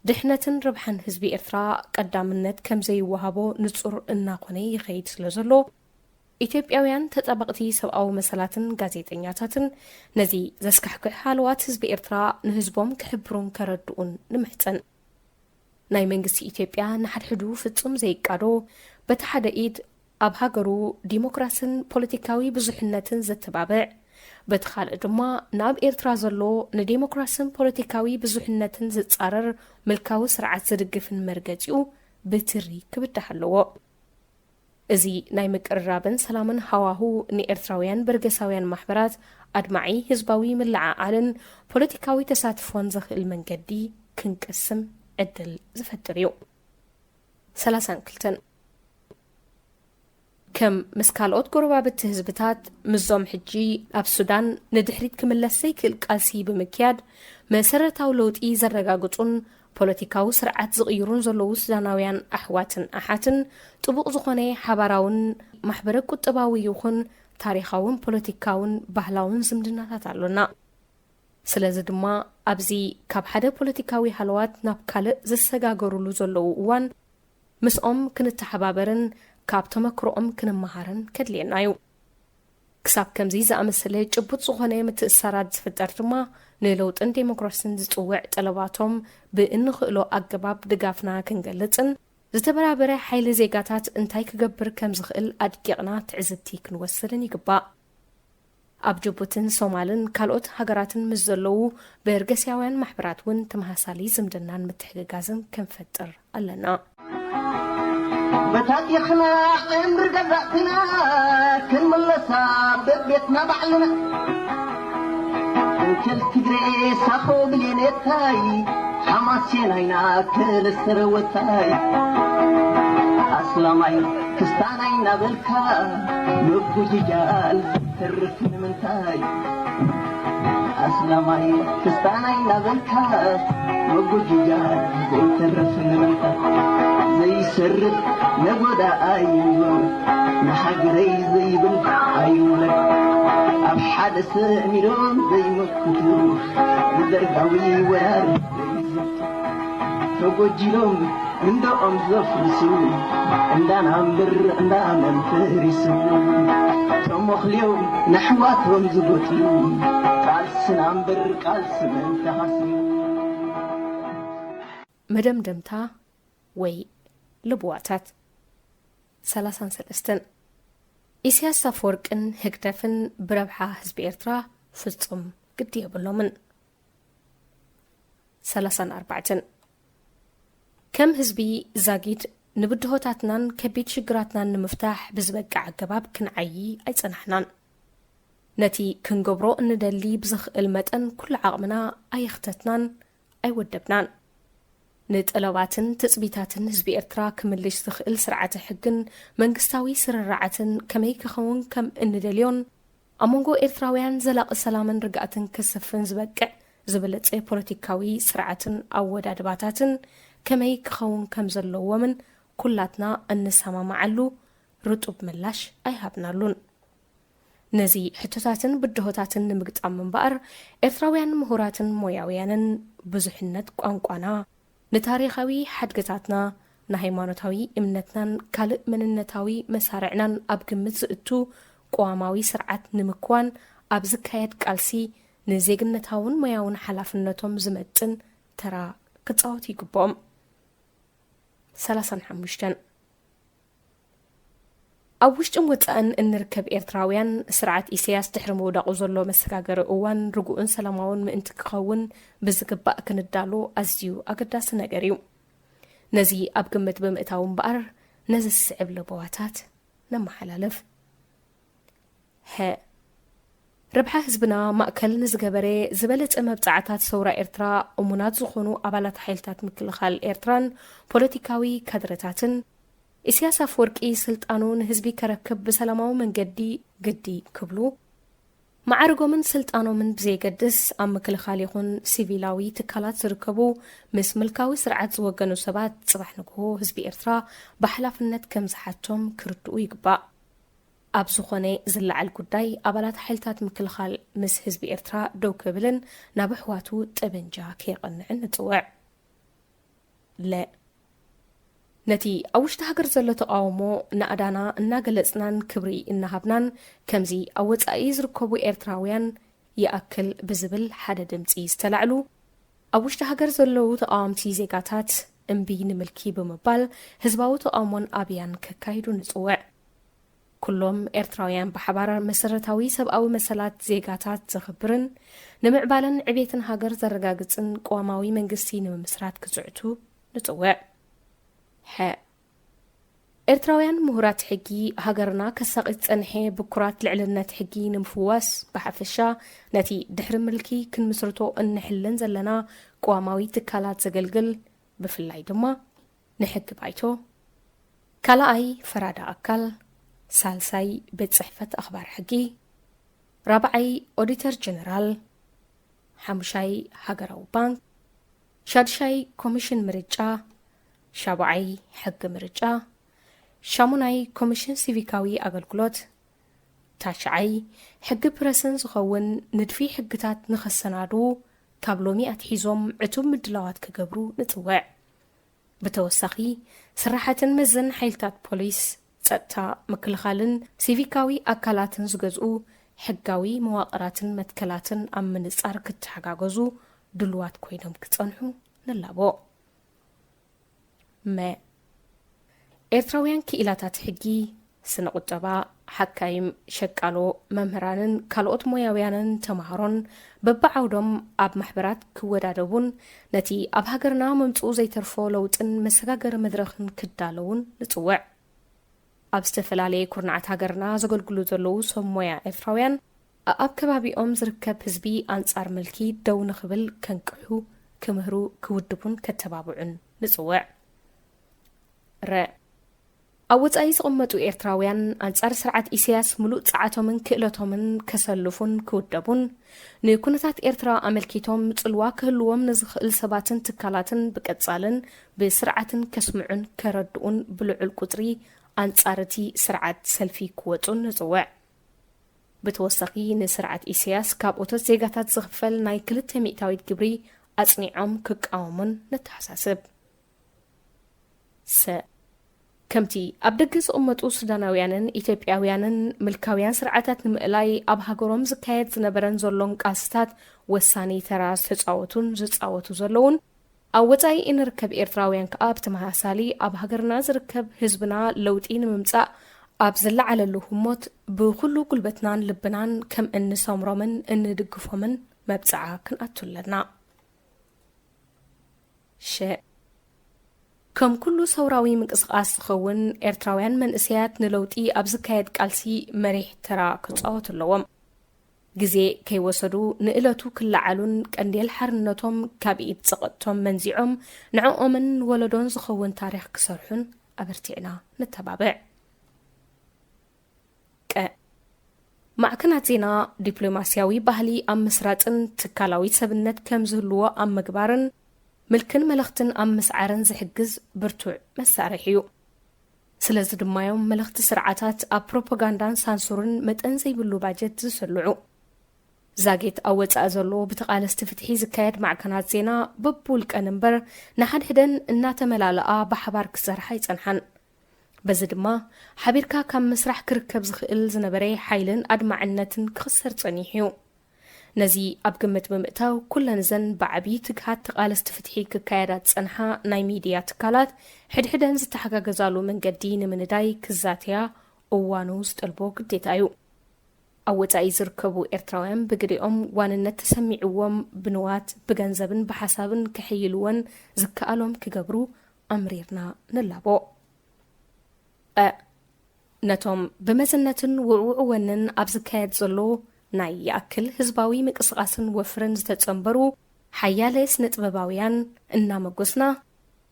ድሕነትን ርብሓን ህዝቢ ኤርትራ ቀዳምነት ከም ዘይወሃቦ ንጹር እናኾነ ይኸይድ ስለ ዘሎ ኢትዮጵያውያን ተጠባቕቲ ሰብኣዊ መሰላትን ጋዜጠኛታትን ነዚ ዘስካሕክሕ ሃለዋት ህዝቢ ኤርትራ ንህዝቦም ክሕብሩን ከረድኡን ንምሕፀን ናይ መንግስቲ ኢትዮጵያ ንሓድሕዱ ፍጹም ዘይቃዶ በቲ ሓደ ኢድ ኣብ ሃገሩ ዲሞክራሲን ፖለቲካዊ ብዙሕነትን ዘተባብዕ በቲ ካልእ ድማ ናብ ኤርትራ ዘሎ ንዲሞክራሲን ፖለቲካዊ ብዙሕነትን ዝጻረር ምልካዊ ስርዓት ዝድግፍን መርገፂኡ ብትሪ ክብዳህ ኣለዎ እዚ ናይ ምቅርራብን ሰላምን ሃዋሁ ንኤርትራውያን በርገሳውያን ማሕበራት ኣድማዒ ህዝባዊ ምልዓዓልን ፖለቲካዊ ተሳትፎን ዘኽእል መንገዲ ክንቅስም ዕድል ዝፈጥር እዩ። 32 ከም ምስ ካልኦት ጎረባብቲ ህዝብታት ምዞም ሕጂ ኣብ ሱዳን ንድሕሪት ክምለስ ዘይክእል ቃልሲ ብምክያድ መሰረታዊ ለውጢ ዘረጋግጹን ፖለቲካዊ ስርዓት ዝቕይሩን ዘለዉ ሱዳናውያን ኣሕዋትን ኣሓትን ጥቡቕ ዝኾነ ሓባራውን ማሕበረ ቁጠባዊ ይኹን ታሪኻውን ፖለቲካውን ባህላውን ዝምድናታት ኣሎና። ስለዚ ድማ ኣብዚ ካብ ሓደ ፖለቲካዊ ሃለዋት ናብ ካልእ ዝሰጋገሩሉ ዘለዉ እዋን ምስኦም ክንተሓባበርን ካብ ተመክሮኦም ክንመሃርን ከድልየና እዩ። ክሳብ ከምዚ ዝኣመሰለ ጭቡጥ ዝኾነ ምትእስሳራት ዝፍጠር ድማ ንለውጥን ዴሞክራሲን ዝጽውዕ ጠለባቶም ብእንኽእሎ ኣገባብ ድጋፍና ክንገልጽን ዝተበራበረ ሓይሊ ዜጋታት እንታይ ክገብር ከም ዝኽእል ኣድጊቕና ትዕዝብቲ ክንወስድን ይግባእ። ኣብ ጅቡትን ሶማልን ካልኦት ሃገራትን ምስ ዘለዉ በርገስያውያን ማሕበራት እውን ተመሃሳሊ ዝምድናን ምትሕግጋዝን ክንፈጥር ኣለና። በታሪኽና ዕምሪ ገዛእትና ክንመለሳ በቤትና ባዕልና እንከል ትግሬ ሳኾ ብሌኔታይ ሓማሴናይና ክልስረወታይ ኣስላማይ ክስታናይና በልካ መጉጅጃል ትርፍ ንምንታይ ኣስላማይ ክስታናይና በልካ መጉጅጃል ዘይትርፍ ንምንታይ ዘይሰርብ ነጎዳ ኣይብሉ ንሓገረይ ዘይብል ኣይውለድ ኣብ ሓደ ሰሚዶም ዘይመክቱ ንደርጋዊ ወራር ተጎጂሎም እንደኦም ዘፍርሱ እንዳናምብር እንዳመንፈሪሱ ተሞኽልዮም ንኣሕዋቶም ዝጎትዩ ቃልስናምብር ቃልስመን ተሓስዩ መደምደምታ ወይ ልብዋታት 33 ኢሳያስ አፈወርቅን ህግደፍን ብረብሓ ህዝቢ ኤርትራ ፍጹም ግድ የብሎምን። 34 ከም ህዝቢ ዛጊድ ንብድሆታትናን ከቢድ ሽግራትናን ንምፍታሕ ብዝበቃዕ ኣገባብ ክንዓይ ኣይጸናሕናን። ነቲ ክንገብሮ እንደሊ ብዝኽእል መጠን ኩሉ ዓቕምና ኣይኽተትናን ኣይወደብናን። ንጠለባትን ትጽቢታትን ህዝቢ ኤርትራ ክምልሽ ዝኽእል ስርዓተ ሕግን መንግስታዊ ስርራዓትን ከመይ ክኸውን ከም እንደልዮን ኣብ መንጎ ኤርትራውያን ዘላቂ ሰላምን ርግኣትን ክስፍን ዝበቅዕ ዝበለጸ ፖለቲካዊ ስርዓትን ኣወዳድባታትን ከመይ ክኸውን ከም ዘለዎምን ኩላትና እንሰማማዓሉ ርጡብ ምላሽ ኣይሃብናሉን። ነዚ ሕቶታትን ብድሆታትን ንምግጣም ምንባር ኤርትራውያን ምሁራትን ሞያውያንን ብዙሕነት ቋንቋና ንታሪኻዊ ሓድግታትና ንሃይማኖታዊ እምነትናን ካልእ መንነታዊ መሳርዕናን ኣብ ግምት ዝእቱ ቋማዊ ስርዓት ንምክዋን ኣብ ዝካየድ ቃልሲ ንዜግነታውን ሞያውን ሓላፍነቶም ዝመጥን ተራ ክጻወት ይግብኦም። 35 ኣብ ውሽጥን ወፃእን እንርከብ ኤርትራውያን ስርዓት ኢሳያስ ድሕሪ ምውዳቑ ዘሎ መሰጋገሪ እዋን ርጉእን ሰላማውን ምእንቲ ክኸውን ብዝግባእ ክንዳሎ ኣዝዩ ኣገዳሲ ነገር እዩ። ነዚ ኣብ ግምት ብምእታው እምበኣር ነዚ ዝስዕብ ልበዋታት ነመሓላለፍ። ረብሓ ህዝብና ማእከል ንዝገበረ ዝበለጸ መብጻዕታት ሰውራ ኤርትራ እሙናት ዝኾኑ ኣባላት ሓይልታት ምክልኻል ኤርትራን ፖለቲካዊ ካድረታትን ኢሳያስ አፈወርቂ ስልጣኑ ንህዝቢ ከረክብ ብሰላማዊ መንገዲ ግዲ ክብሉ ማዕርጎምን ስልጣኖምን ብዘይገድስ ኣብ ምክልኻል ይኹን ሲቪላዊ ትካላት ዝርከቡ ምስ ምልካዊ ስርዓት ዝወገኑ ሰባት ጽባሕ ንግሆ ህዝቢ ኤርትራ ብሓላፍነት ከም ዝሓቶም ክርድኡ ይግባእ። ኣብ ዝኾነ ዝለዓል ጉዳይ ኣባላት ሓይልታት ምክልኻል ምስ ህዝቢ ኤርትራ ደው ክብልን ናብ ኣሕዋቱ ጠበንጃ ከይቐንዕን ንጽውዕ። ነቲ ኣብ ውሽጢ ሃገር ዘሎ ተቃውሞ ንኣዳና እናገለጽናን ክብሪ እናሃብናን ከምዚ ኣብ ወጻኢ ዝርከቡ ኤርትራውያን ይኣክል ብዝብል ሓደ ድምፂ ዝተላዕሉ ኣብ ውሽጢ ሃገር ዘለዉ ተቃዋምቲ ዜጋታት እምቢ ንምልኪ ብምባል ህዝባዊ ተቃውሞን ኣብያን ከካይዱ ንጽውዕ። ኩሎም ኤርትራውያን ብሓባር መሰረታዊ ሰብኣዊ መሰላት ዜጋታት ዘኽብርን ንምዕባልን ዕቤትን ሃገር ዘረጋግጽን ቋማዊ መንግስቲ ንምምስራት ክጽዕቱ ንጽውዕ። ኤርትራውያን ምሁራት ሕጊ ሃገርና ከሳቂት ጸንሐ ብኩራት ልዕልነት ሕጊ ንምፍዋስ ብሓፈሻ ነቲ ድሕሪ ምልኪ ክንምስርቶ እንሕልን ዘለና ቋማዊ ትካላት ዘገልግል ብፍላይ ድማ ንሕጊ ባይቶ ካልኣይ ፈራዳ ኣካል ሳልሳይ ቤት ጽሕፈት ኣኽባር ሕጊ ራብዓይ ኦዲተር ጀነራል ሓሙሻይ ሃገራዊ ባንክ ሻድሻይ ኮሚሽን ምርጫ ሻብዓይ ሕጊ ምርጫ ሻሙናይ ኮሚሽን ሲቪካዊ ኣገልግሎት ታሽዓይ ሕጊ ፕረስን ዝኸውን ንድፊ ሕግታት ንኸሰናዱ ካብ ሎሚ ኣትሒዞም ዕቱብ ምድላዋት ክገብሩ ንጽውዕ ብተወሳኺ ስራሕትን መዘን ሓይልታት ፖሊስ ጸጥታ ምክልኻልን ሲቪካዊ ኣካላትን ዝገዝኡ ሕጋዊ መዋቕራትን መትከላትን ኣብ ምንጻር ክትሓጋገዙ ድልዋት ኮይኖም ክጸንሑ ንላቦ ኤርትራውያን ክኢላታት ሕጊ ስነ ቁጠባ ሓካይም ሸቃሎ መምህራንን ካልኦት ሞያውያንን ተማሃሮን በብዓውዶም ኣብ ማሕበራት ክወዳደቡን ነቲ ኣብ ሃገርና መምጽኡ ዘይተርፎ ለውጥን መሰጋገሪ መድረኽን ክዳለውን ንጽውዕ ኣብ ዝተፈላለየ ኩርናዓት ሃገርና ዘገልግሉ ዘለዉ ሰብ ሞያ ኤርትራውያን ኣብ ከባቢኦም ዝርከብ ህዝቢ ኣንጻር ምልኪ ደው ንኽብል ከንቅሑ ክምህሩ ክውድቡን ከተባብዑን ንጽውዕ ኣብ ወጻኢ ዝቕመጡ ኤርትራውያን ኣንጻር ስርዓት ኢሳያስ ሙሉእ ጸዓቶምን ክእለቶምን ከሰልፉን ክውደቡን ንኩነታት ኤርትራ ኣመልኪቶም ጽልዋ ክህልዎም ንዝኽእል ሰባትን ትካላትን ብቀጻልን ብስርዓትን ከስምዑን ከረድኡን ብልዑል ቁጥሪ ኣንጻር እቲ ስርዓት ሰልፊ ክወጹን ንጽውዕ ብተወሳኺ ንስርዓት ኢሳያስ ካብ እቶት ዜጋታት ዝኽፈል ናይ 200 ግብሪ ኣጽኒዖም ክቃወሙን ነተሓሳስብ ከምቲ ኣብ ደገ ዝቕመጡ ሱዳናውያንን ኢትዮጵያውያንን ምልካውያን ስርዓታት ንምእላይ ኣብ ሃገሮም ዝካየድ ዝነበረን ዘሎን ቃልስታት ወሳኒ ተራ ዝተጻወቱን ዝጻወቱ ዘለውን ኣብ ወጻኢ እንርከብ ኤርትራውያን ከዓ ብተመሳሳሊ ኣብ ሃገርና ዝርከብ ህዝብና ለውጢ ንምምጻእ ኣብ ዝለዓለሉ ህሞት ብኩሉ ጉልበትናን ልብናን ከም እንሰምሮምን እንድግፎምን መብጽዓ ክንኣቱለና ከም ኩሉ ሰውራዊ ምንቅስቓስ ዝኸውን ኤርትራውያን መንእሰያት ንለውጢ ኣብ ዝካየድ ቃልሲ መሪሕ ተራ ክጻወቱ ኣለዎም ግዜ ከይወሰዱ ንእለቱ ክለዓሉን ቀንዴል ሓርነቶም ካብ ኢድ ፀቕጥቶም መንዚዖም ንዕኦምን ወለዶን ዝኸውን ታሪክ ክሰርሑን ኣበርቲዕና ንተባብዕ ማዕከናት ዜና ዲፕሎማስያዊ ባህሊ ኣብ ምስራፅን ትካላዊ ሰብነት ከም ዝህልዎ ኣብ ምግባርን ምልክን መልእኽትን ኣብ ምስዓርን ዝሕግዝ ብርቱዕ መሳርሒ እዩ ስለዚ ድማዮም መልእኽቲ ስርዓታት ኣብ ፕሮፓጋንዳን ሳንሱርን መጠን ዘይብሉ ባጀት ዝስልዑ ዛጌት ኣብ ወጻእ ዘሎ ብተቓለስቲ ፍትሒ ዝካየድ ማዕከናት ዜና በብውልቀ እምበር ንሓድሕደን እናተመላለኣ ብሓባር ክሰርሓ ይጸንሓን በዚ ድማ ሓቢርካ ካብ መስራሕ ክርከብ ዝኽእል ዝነበረ ሓይልን ኣድማዕነትን ክኽሰር ጸኒሑ እዩ ነዚ ኣብ ግምት ብምእታው ኩለን ዘን ብዓብዪ ትግሃት ተቓለስቲ ፍትሒ ክካየዳት ጸንሓ ናይ ሚድያ ትካላት ሕድሕደን ዝተሓጋገዛሉ መንገዲ ንምንዳይ ክዛተያ እዋኑ ዝጠልቦ ግዴታ እዩ ኣብ ወጻኢ ዝርከቡ ኤርትራውያን ብግዲኦም ዋንነት ተሰሚዕዎም ብንዋት ብገንዘብን ብሓሳብን ክሕይልዎን ዝከኣሎም ክገብሩ ኣምሪርና ንላቦ ነቶም ብመዘነትን ውዕውዕወንን ኣብ ዝካየድ ዘሎ ናይ ያክል ህዝባዊ ምቅስቃስን ወፍርን ዝተጸንበሩ ሓያለ ስነ-ጥበባውያን እናመጎስና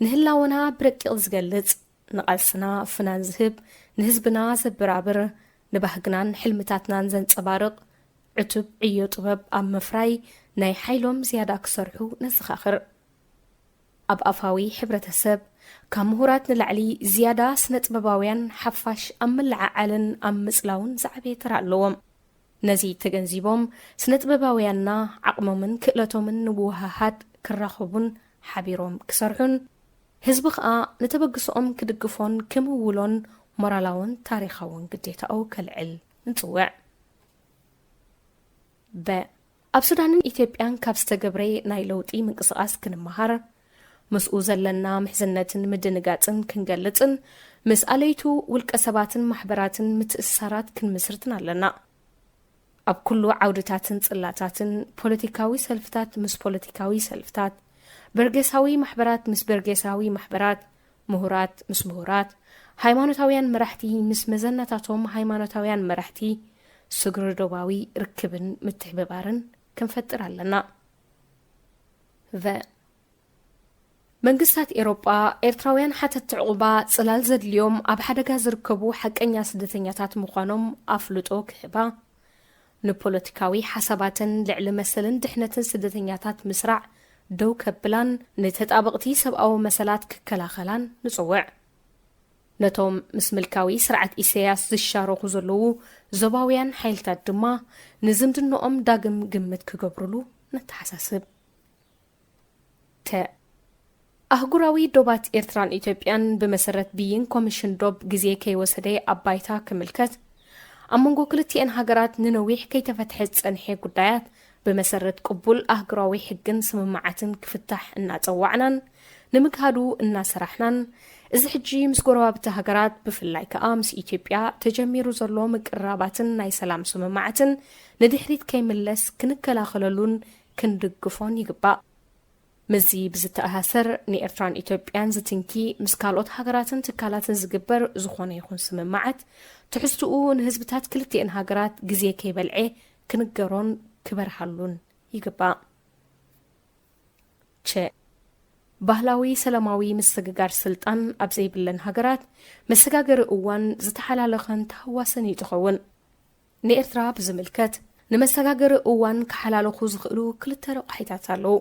ንህላወና ብረቂቕ ዝገልጽ ንቓልስና ፍናን ዝህብ ንህዝብና ዘብራብር ንባህግናን ሕልምታትናን ዘንጸባርቕ ዕቱብ ዕዮ ጥበብ ኣብ ምፍራይ ናይ ሓይሎም ዝያዳ ክሰርሑ ነዘኻኽር ኣብ ኣፋዊ ሕብረተሰብ ካብ ምሁራት ንላዕሊ ዝያዳ ስነ-ጥበባውያን ሓፋሽ ኣብ ምልዓዓልን ኣብ ምጽላውን ዝዓበየ ተራ ኣለዎም ነዚ ተገንዚቦም ስነ-ጥበባውያንና ዓቕሞምን ክእለቶምን ንውሃሃድ ክራኸቡን ሓቢሮም ክሰርሑን ህዝቢ ከዓ ንተበግሶኦም ክድግፎን ክምውሎን ሞራላውን ታሪኻውን ግዴታኡ ከልዕል ንጽውዕ ኣብ ሱዳንን ኢትዮጵያን ካብ ዝተገብረ ናይ ለውጢ ምንቅስቓስ ክንመሃር ምስኡ ዘለና ምሕዝነትን ምድንጋጽን ክንገልጽን ምስ ኣለይቱ ውልቀ ሰባትን ማሕበራትን ምትእስሳራት ክንምስርትን ኣለና ኣብ ኩሉ ዓውድታትን ጽላታትን ፖለቲካዊ ሰልፍታት ምስ ፖለቲካዊ ሰልፍታት በርጌሳዊ ማሕበራት ምስ በርጌሳዊ ማሕበራት ምሁራት ምስ ምሁራት ሃይማኖታውያን መራሕቲ ምስ መዘናታቶም ሃይማኖታውያን መራሕቲ ስግረ ዶባዊ ርክብን ምትሕብባርን ክንፈጥር ኣለና መንግስታት ኤሮጳ ኤርትራውያን ሓተት ዕቁባ ጽላል ዘድልዮም ኣብ ሓደጋ ዝርከቡ ሓቀኛ ስደተኛታት ምዃኖም ኣፍልጦ ክህባ ንፖለቲካዊ ሓሳባትን ልዕሊ መሰልን ድሕነትን ስደተኛታት ምስራዕ ደው ከብላን ንተጣበቕቲ ሰብኣዊ መሰላት ክከላኸላን ንጽውዕ ነቶም ምስ ምልካዊ ስርዓት ኢሳያስ ዝሻረኹ ዘለዉ ዞባውያን ሓይልታት ድማ ንዝምድንኦም ዳግም ግምት ክገብሩሉ ነተሓሳስብ ኣህጉራዊ ዶባት ኤርትራን ኢትዮጵያን ብመሰረት ብይን ኮሚሽን ዶብ ግዜ ከይወሰደ ኣባይታ ክምልከት ኣብ መንጎ ክልቲአን ሃገራት ንነዊሕ ከይተፈትሐ ጸንሐ ጉዳያት ብመሰረት ቅቡል ኣህጉራዊ ሕግን ስምምዓትን ክፍታሕ እናጸዋዕናን ንምግሃዱ እናሰራሕናን እዚ ሕጂ ምስ ጎረባብቲ ሃገራት ብፍላይ ከዓ ምስ ኢትዮጵያ ተጀሚሩ ዘሎ ምቅራባትን ናይ ሰላም ስምምዓትን ንድሕሪት ከይምለስ ክንከላኸለሉን ክንድግፎን ይግባእ መዚ ብዝተኣሃሰር ንኤርትራን ኢትዮጵያን ዝትንኪ ምስ ካልኦት ሃገራትን ትካላትን ዝግበር ዝኾነ ይኹን ስምምዓት ትሕዝትኡ ንህዝብታት ክልቲአን ሃገራት ግዜ ከይበልዐ ክንገሮን ክበርሃሉን ይግባእ ባህላዊ ሰላማዊ መሰጋገር ስልጣን ኣብ ዘይብለን ሃገራት መሰጋገር እዋን ዝተሓላለኸን ተሃዋስን ይትኸውን ንኤርትራ ብዝምልከት ንመሰጋገር እዋን ክሓላለኹ ዝኽእሉ ክልተ ረቕሒታት ኣለዉ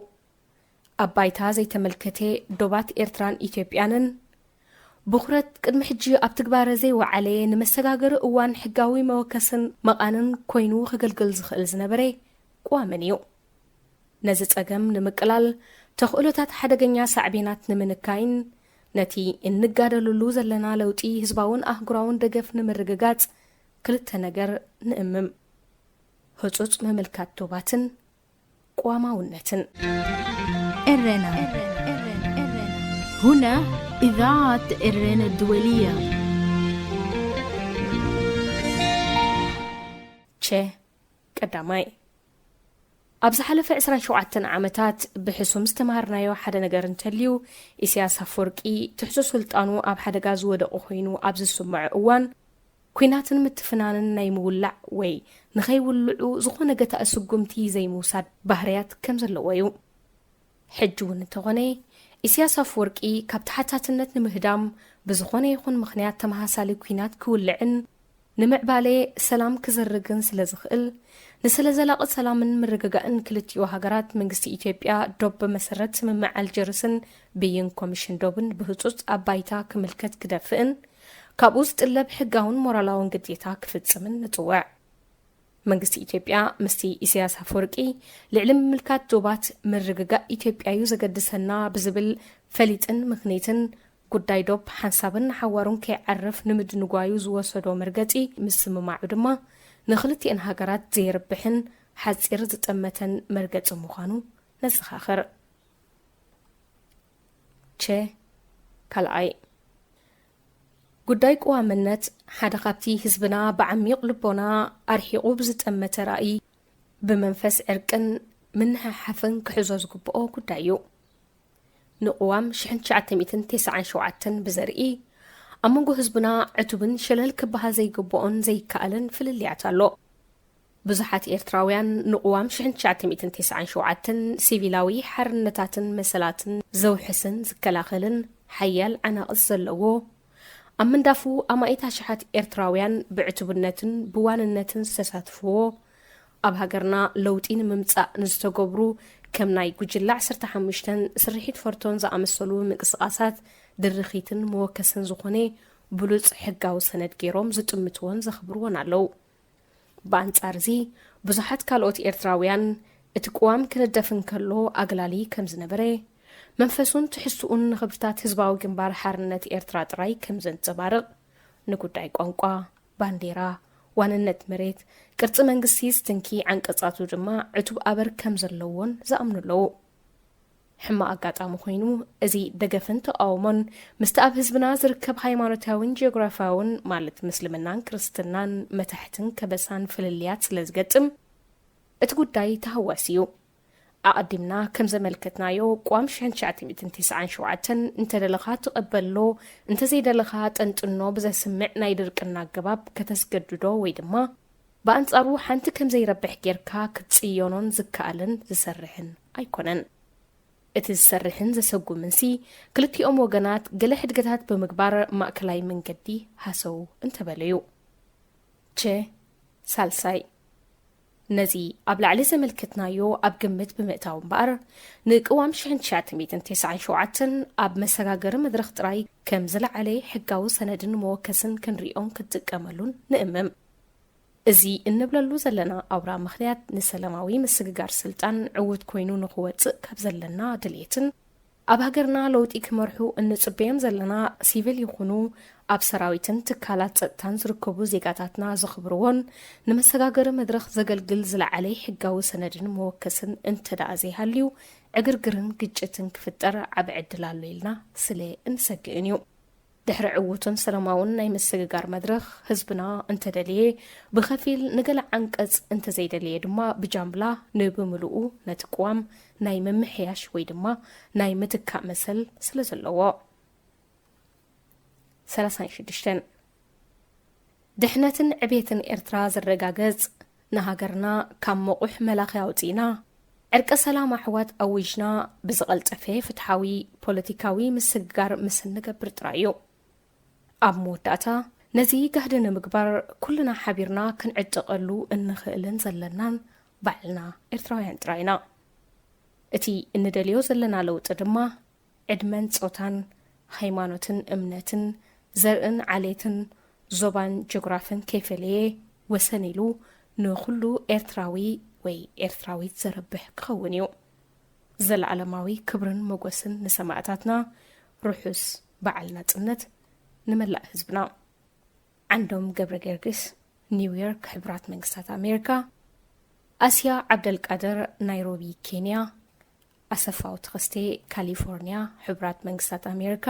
ኣባይታ ዘይተመልከተ ዶባት ኤርትራን ኢትዮጵያንን ብኹረት ቅድሚ ሕጂ ኣብ ትግባረ ዘይወዓለ ንመሰጋገር እዋን ሕጋዊ መወከስን መቓንን ኮይኑ ክገልግል ዝኽእል ዝነበረ ቋመን እዩ ነዚ ጸገም ንምቅላል ተኽእሎታት ሓደገኛ ሳዕቤናት ንምንካይን ነቲ እንጋደልሉ ዘለና ለውጢ ህዝባውን ኣህጉራውን ደገፍ ንምርግጋጽ ክልተ ነገር ንእምም ህጹጽ ምምልካት ዶባትን ቋማውነትን إرنا هنا إذاعة إرنا الدولية قدامي ኣብ ዝሓለፈ 27 ዓመታት ብሕሱም ዝተማሃርናዮ ሓደ ነገር እንተልዩ ኢሳያስ ኣፈወርቂ ትሕሶ ስልጣኑ ኣብ ሓደጋ ዝወደቑ ኮይኑ ኣብ ዝስምዖ እዋን ኩናትን ምትፍናንን ናይ ምውላዕ ወይ ንኸይውልዑ ዝኾነ ገታ ስጉምቲ ዘይምውሳድ ባህርያት ከም ዘለዎ እዩ ሕጂ እውን እንተኾነ ኢሳያስ ኣፈወርቂ ካብ ተሓታትነት ንምህዳም ብዝኾነ ይኹን ምኽንያት ተመሃሳሊ ኩናት ክውልዕን ንምዕባለ ሰላም ክዘርግን ስለ ዝኽእል ንስለ ዘላቕት ሰላምን ምርግጋእን ክልቲኡ ሃገራት መንግስቲ ኢትዮጵያ ዶብ መሰረት ስምምዕ አልጀርስን ብይን ኮሚሽን ዶብን ብህጹጽ ኣባይታ ክምልከት ክደፍእን ካብኡ ዝጥለብ ሕጋውን ሞራላውን ግዴታ ክፍጽምን ንጽውዕ መንግስቲ ኢትዮጵያ ምስቲ ኢሳያስ ኣፈወርቂ ልዕሊ ምምልካት ዶባት ምርግጋእ ኢትዮጵያዩ ዘገድሰና ብዝብል ፈሊጥን ምኽንያትን ጉዳይ ዶብ ሓንሳብን ሓዋሩን ከይዓርፍ ንምድንጓዩ ዝወሰዶ መርገጺ ምስ ስምማዑ ድማ ንኽልቲአን ሃገራት ዘይርብሕን ሓጺር ዝጠመተን መርገጺ ምዃኑ ነዘኻኽር ካልኣይ ጉዳይ ቀዋምነት ሓደ ካብቲ ህዝብና ብዓሚቕ ልቦና ኣርሒቑ ብዝጠመተ ራእይ ብመንፈስ ዕርቅን ምንሓሓፍን ክሕዞ ዝግብኦ ጉዳይ እዩ ንቕዋም 1997 ብዘርኢ ኣብ መንጎ ህዝብና ዕቱብን ሸለል ክበሃል ዘይግብኦን ዘይከኣልን ፍልልያት ኣሎ ብዙሓት ኤርትራውያን ንቕዋም 1997 ሲቪላዊ ሓርነታትን መሰላትን ዘውሕስን ዝከላኸልን ሓያል ዓናቕስ ዘለዎ ኣብ ምንዳፉ ኣማኢታ ሽሓት ኤርትራውያን ብዕቱብነትን ብዋንነትን ዝተሳትፍዎ ኣብ ሃገርና ለውጢ ንምምጻእ ንዝተገብሩ ከም ናይ ጉጅላ 15 ስርሒት ፈርቶን ዝኣመሰሉ ምንቅስቓሳት ድርኺትን መወከስን ዝኾነ ብሉጽ ሕጋዊ ሰነድ ገይሮም ዝጥምትዎን ዘኽብርዎን ኣለዉ ብኣንጻር እዚ ብዙሓት ካልኦት ኤርትራውያን እቲ ቅዋም ክነደፍን ከሎ ኣግላሊ ከም ዝነበረ መንፈሱን ትሕዝትኡን ንኽብርታት ህዝባዊ ግንባር ሓርነት ኤርትራ ጥራይ ከም ዘንጸባርቕ ንጉዳይ ቋንቋ ባንዴራ ዋንነት መሬት ቅርፂ መንግስቲ ዝትንኪ ዓንቀጻቱ ድማ ዕቱብ ኣበር ከም ዘለዎን ዝኣምኑ ኣለዉ ሕማቕ ኣጋጣሚ ኮይኑ እዚ ደገፍን ተቃውሞን ምስቲ ኣብ ህዝብና ዝርከብ ሃይማኖታውን ጂኦግራፊያውን ማለት ምስልምናን ክርስትናን መታሕትን ከበሳን ፍልልያት ስለ ዝገጥም እቲ ጉዳይ ተሃዋሲ እዩ ኣቐዲምና ከም ዘመልከትናዮ ቋም 1997 እንተደለኻ ትቐበሎ እንተዘይደለኻ ጠንጥኖ ብዘስምዕ ናይ ድርቅና ኣገባብ ከተስገድዶ ወይ ድማ በኣንጻሩ ሓንቲ ከም ዘይረብሕ ጌርካ ክትጽዮኖን ዝከኣልን ዝሰርሕን ኣይኮነን እቲ ዝሰርሕን ዘሰጉምንሲ ክልቲኦም ወገናት ገለ ሕድገታት ብምግባር ማእከላይ መንገዲ ሃሰው እንተበለዩ ሳልሳይ ነዚ ኣብ ላዕሊ ዘመልክትናዮ ኣብ ግምት ብምእታው እምበኣር ንቅዋም 1997 ኣብ መሰጋገሪ መድረኽ ጥራይ ከም ዝለዓለ ሕጋዊ ሰነድን መወከስን ክንሪኦም ክትጥቀመሉን ንእምም እዚ እንብለሉ ዘለና ኣውራ ምኽንያት ንሰላማዊ ምስግጋር ስልጣን ዕውት ኮይኑ ንኽወፅእ ካብ ዘለና ድልየትን ኣብ ሃገርና ለውጢ ክመርሑ እንጽበዮም ዘለና ሲቪል ይኹኑ ኣብ ሰራዊትን ትካላት ጸጥታን ዝርከቡ ዜጋታትና ዘኽብርዎን ንመሰጋገሪ መድረኽ ዘገልግል ዝለዓለ ሕጋዊ ሰነድን መወከስን እንተደኣ ዘይሃልዩ ዕግርግርን ግጭትን ክፍጠር ዓብ ዕድል ኣሎ ኢልና ስለ እንሰግእን እዩ ድሕሪ ዕውቱን ሰላማውን ናይ ምስግጋር መድረኽ ህዝብና እንተደልየ ብኸፊል ንገለ ዓንቀጽ እንተዘይደልየ ድማ ብጃምብላ ንብምልኡ ነቲ ቅዋም ናይ መምሕያሽ ወይ ድማ ናይ ምትካእ መሰል ስለ ዘለዎ 36 ድሕነትን ዕቤትን ኤርትራ ዝረጋገጽ ንሃገርና ካብ መቑሕ መላኺ ኣውፂና ዕርቀ ሰላም ኣሕዋት ኣዊጅና ብዝቐልጠፈ ፍትሓዊ ፖለቲካዊ ምስግጋር ምስ ንገብር ጥራዩ ኣብ መወዳእታ ነዚ ጋህዲ ንምግባር ኩልና ሓቢርና ክንዕጥቐሉ እንኽእልን ዘለናን ባዕልና ኤርትራውያን ጥራይና እቲ እንደልዮ ዘለና ለውጢ ድማ ዕድመን ጾታን ሃይማኖትን እምነትን ዘርእን ዓሌትን ዞባን ጂኦግራፍን ከይፈለየ ወሰን ኢሉ ንኹሉ ኤርትራዊ ወይ ኤርትራዊት ዘረብሕ ክኸውን እዩ ዘለዓለማዊ ክብርን መጎስን ንሰማዕታትና ርሑስ በዓል ናጽነት ንመላእ ህዝብና ዓንዶም ገብረ ገርግስ ኒውዮርክ ሕብራት መንግስታት ኣሜሪካ ኣስያ ዓብደልቃድር ናይሮቢ ኬንያ ኣሰፋው ተኸስቴ ካሊፎርኒያ ሕብራት መንግስታት ኣሜሪካ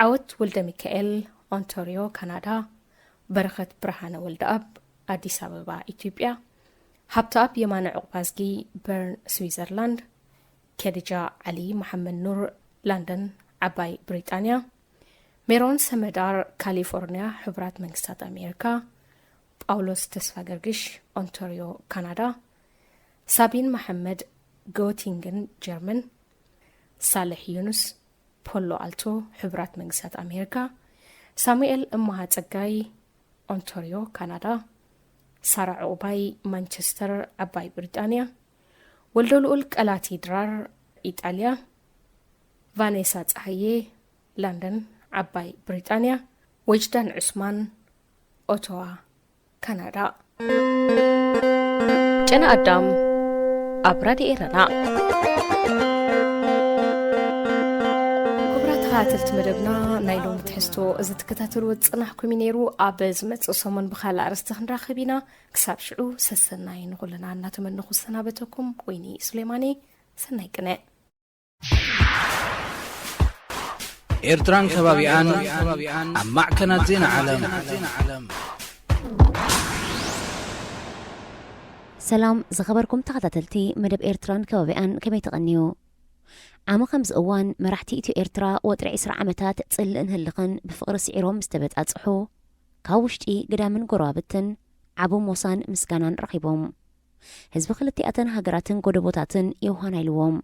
ዓወት ወልደ ሚካኤል ኦንታሪዮ ካናዳ በረኸት ብርሃነ ወልደኣብ ኣዲስ አበባ ኢትዮጵያ ሃብታብ የማነ ዕቁባዝጊ በርን ስዊዘርላንድ ከዲጃ ዓሊ መሐመድ ኑር ለንደን ዓባይ ብሪጣንያ ሜሮን ሰመዳር ካሊፎርኒያ ሕብራት መንግስታት ኣሜሪካ ጳውሎስ ተስፋ ገርግሽ ኦንታሪዮ ካናዳ ሳቢን መሐመድ ጎቲንግን ጀርመን ሳልሕ ዩኑስ ፖሎ አልቶ ሕብራት መንግስታት ኣሜሪካ ሳሙኤል እማሃ ጸጋይ ኦንታሪዮ ካናዳ ሳራ ዕቁባይ ማንቸስተር ዓባይ ብሪጣንያ ወልደ ልዑል ቀላቲ ድራር ኢጣልያ ቫኔሳ ፀሐዬ ለንደን ዓባይ ብሪጣንያ ወጅዳን ዑስማን ኦቶዋ ካናዳ ጨና ኣዳም ኣብ ራድዮ ኤረና ተኸታተልቲ መደብና ናይ ሎሚ ትሕዝቶ እዚ ትከታተልዎ ዝፅናሕኩም ነይሩ ኣብ ዝመፅእ ሰሙን ብካልእ ኣርስቲ ክንራኸብ ኢና ክሳብ ሽዑ ሰሰናይ ንኹልና እናተመንኹ ሰናበተኩም ወይኒ ስሌማኒ ሰናይ ቅነ ኤርትራን ከባቢኣን ኣብ ማዕከናት ዜና ዓለም ሰላም ዝኸበርኩም ተኸታተልቲ መደብ ኤርትራን ከባቢኣን ከመይ ተቐንዩ ዓመ ከምዚ እዋን መራሕቲ ኢትዮ ኤርትራ ወጥሪ 20 ዓመታት ጽልእን ህልኽን ብፍቕሪ ስዒሮም ዝተበጣጽሑ ካብ ውሽጢ ግዳምን ጎረባብትን ዓብ ሞሳን ምስጋናን ረኺቦም ህዝቢ ክልቲኣተን ሃገራትን ጎደቦታትን የውሃናይልዎም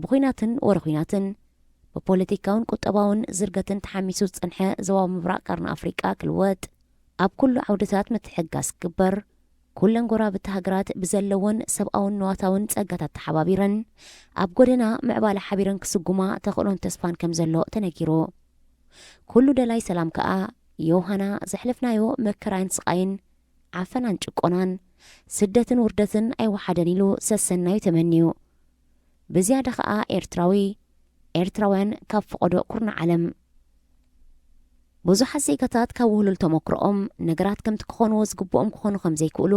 ብኹናትን ወረኹናትን ብፖለቲካውን ቁጠባውን ዝርገትን ተሓሚሱ ዝጸንሐ ዞባዊ ምብራቕ ቀርኒ ኣፍሪቃ ክልወጥ ኣብ ኩሉ ዓውድታት ምትሕጋዝ ክግበር ኩለን ጎራብቲ ሃገራት ብዘለውን ሰብኣውን ነዋታውን ጸጋታት ተሓባቢረን ኣብ ጎደና ምዕባለ ሓቢረን ክስጉማ ተኽእሎን ተስፋን ከም ዘሎ ተነጊሩ ኩሉ ደላይ ሰላም ከኣ የውሃና ዘሕለፍናዮ መከራን ስቃይን ዓፈናን ጭቆናን ስደትን ውርደትን ኣይወሓደን ኢሉ ሰሰናዩ ተመንዩ ብዝያዳ ከኣ ኤርትራውያን ካብ ፈቐዶ ኩርና ዓለም ብዙሓት ዜጋታት ካብ ውህሉል ተመክሮኦም ነገራት ከምቲ ክኾንዎ ዝግብኦም ክኾኑ ከም ዘይክእሉ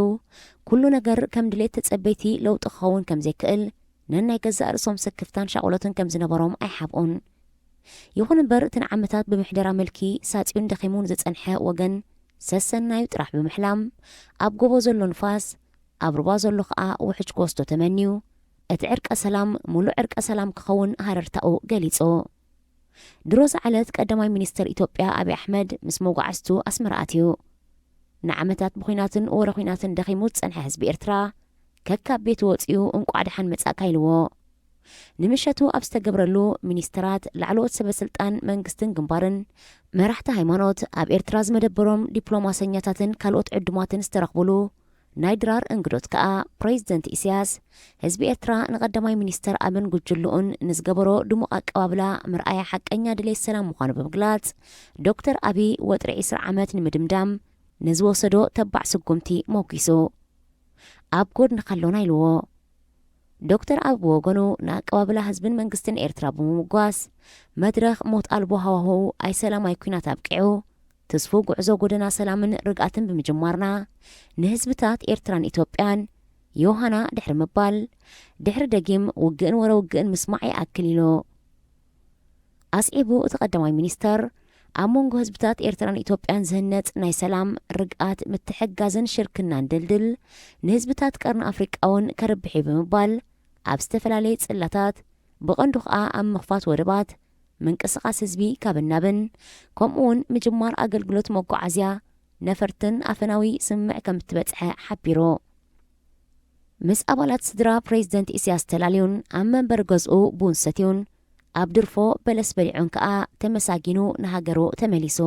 ኩሉ ነገር ከም ድሌት ተጸበይቲ ለውጢ ክኸውን ከም ዘይክእል ነናይ ገዛእ ርእሶም ስክፍታን ሻቑሎትን ከም ዝነበሮም ኣይሓብኡን ይኹን እምበር እቲ ንዓመታት ብምሕደራ መልኪ ሳፂዩን ደኺሙን ዝጸንሐ ወገን ሰሰናዩ ጥራሕ ብምሕላም ኣብ ጎቦ ዘሎ ንፋስ ኣብ ሩባ ዘሎ ከዓ ውሕጅ ክወስዶ ተመንዩ اتعرق سلام ملو عرق سلام كخون هاررتاو قليصو دروز علت قدماي مينستر إثيوبيا أبي أحمد مس موقعستو أسمراتيو نعمتات بخيناتن ورخيناتن دخيموت صنح حزب إرترا ككاب بيت وصيو انقعد حن مصاكايلو نمشتو أبستقبرلو مينسترات لعلوت سبسلطان منግስትን ግንባርን መራሕቲ ሃይማኖት ኣብ ኤርትራ ዝመደበሮም ዲፕሎማሰኛታትን ካልኦት ዕድማትን ዝተረኽብሉ ናይ ድራር እንግዶት ከዓ ፕሬዚደንት ኢሳያስ ህዝቢ ኤርትራ ንቀዳማይ ሚኒስተር ኣብን ጉጅሉኡን ንዝገበሮ ድሙቕ ኣቀባብላ ምርኣያ ሓቀኛ ድሌት ሰላም ምዃኑ ብምግላጽ ዶክተር አቢ ወጥሪ 20 ዓመት ንምድምዳም ንዝወሰዶ ተባዕ ስጉምቲ ሞኪሱ ኣብ ጎድኒ ካሎና ኢልዎ ዶክተር አብ ወገኑ ናቀባብላ ህዝብን መንግስትን ኤርትራ ብምጓስ መድረኽ ሞት አልቦ ሃዋህው ኣይ ሰላማይ ኩናት ኣብቂዑ ተስፉ ጉዕዞ ጎደና ሰላምን ርግኣትን ብምጅማርና ንህዝብታት ኤርትራን ኢትዮጵያን ዮሃና ድሕሪ ምባል ድሕሪ ደጊም ውግእን ወረውግእን ምስማዕ ይኣክል ኢሎ ኣስዒቡ እቲ ቀዳማይ ሚኒስተር ኣብ መንጎ ህዝብታት ኤርትራን ኢትዮጵያን ዝህነፅ ናይ ሰላም ርግኣት ምትሕጋዝን ሽርክናን ድልድል ንህዝብታት ቀርኒ ኣፍሪቃውን ከርብሒ ብምባል ኣብ ዝተፈላለየ ጽላታት ብቐንዱ ከዓ ኣብ ምኽፋት ወደባት ምንቅስቓስ ህዝቢ ካብን ናብን ከምኡውን ምጅማር ኣገልግሎት መጓዓዝያ ነፈርትን ኣፈናዊ ስምዕ ከም እትበጽሐ ሓቢሩ ምስ ኣባላት ስድራ ፕሬዚደንት ኢሳያስ ተላልዩን ኣብ መንበር ገዝኡ ቡን ሰትዩን ኣብ ድርፎ በለስ በሊዑን ከዓ ተመሳጊኑ ንሃገሩ ተመሊሱ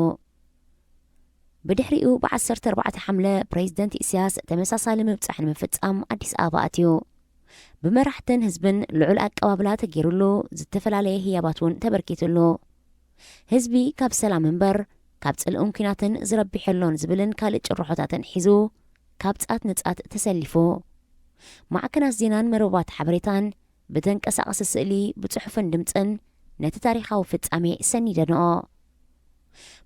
ብድሕሪኡ ብ14 ሓምለ ፕሬዚደንት ኢሳያስ ተመሳሳሊ ምብጻሕ ንምፍጻም ኣዲስ ኣበባ ኣትዩ ብመራሕትን ህዝብን ልዑል ኣቀባብላ ተገይሩሉ ዝተፈላለየ ህያባት እውን ተበርኪቱሉ ህዝቢ ካብ ሰላም እምበር ካብ ጽልኡን ኩናትን ዝረቢሐሎን ዝብልን ካልእ ጭርሖታትን ሒዙ ካብ ጻት ንጻት ተሰሊፉ ማዕከናት ዜናን መረባት ሓበሬታን ብተንቀሳቐሲ ስእሊ ብጽሑፍን ድምፅን ነቲ ታሪኻዊ ፍጻሜ ሰኒደንኦ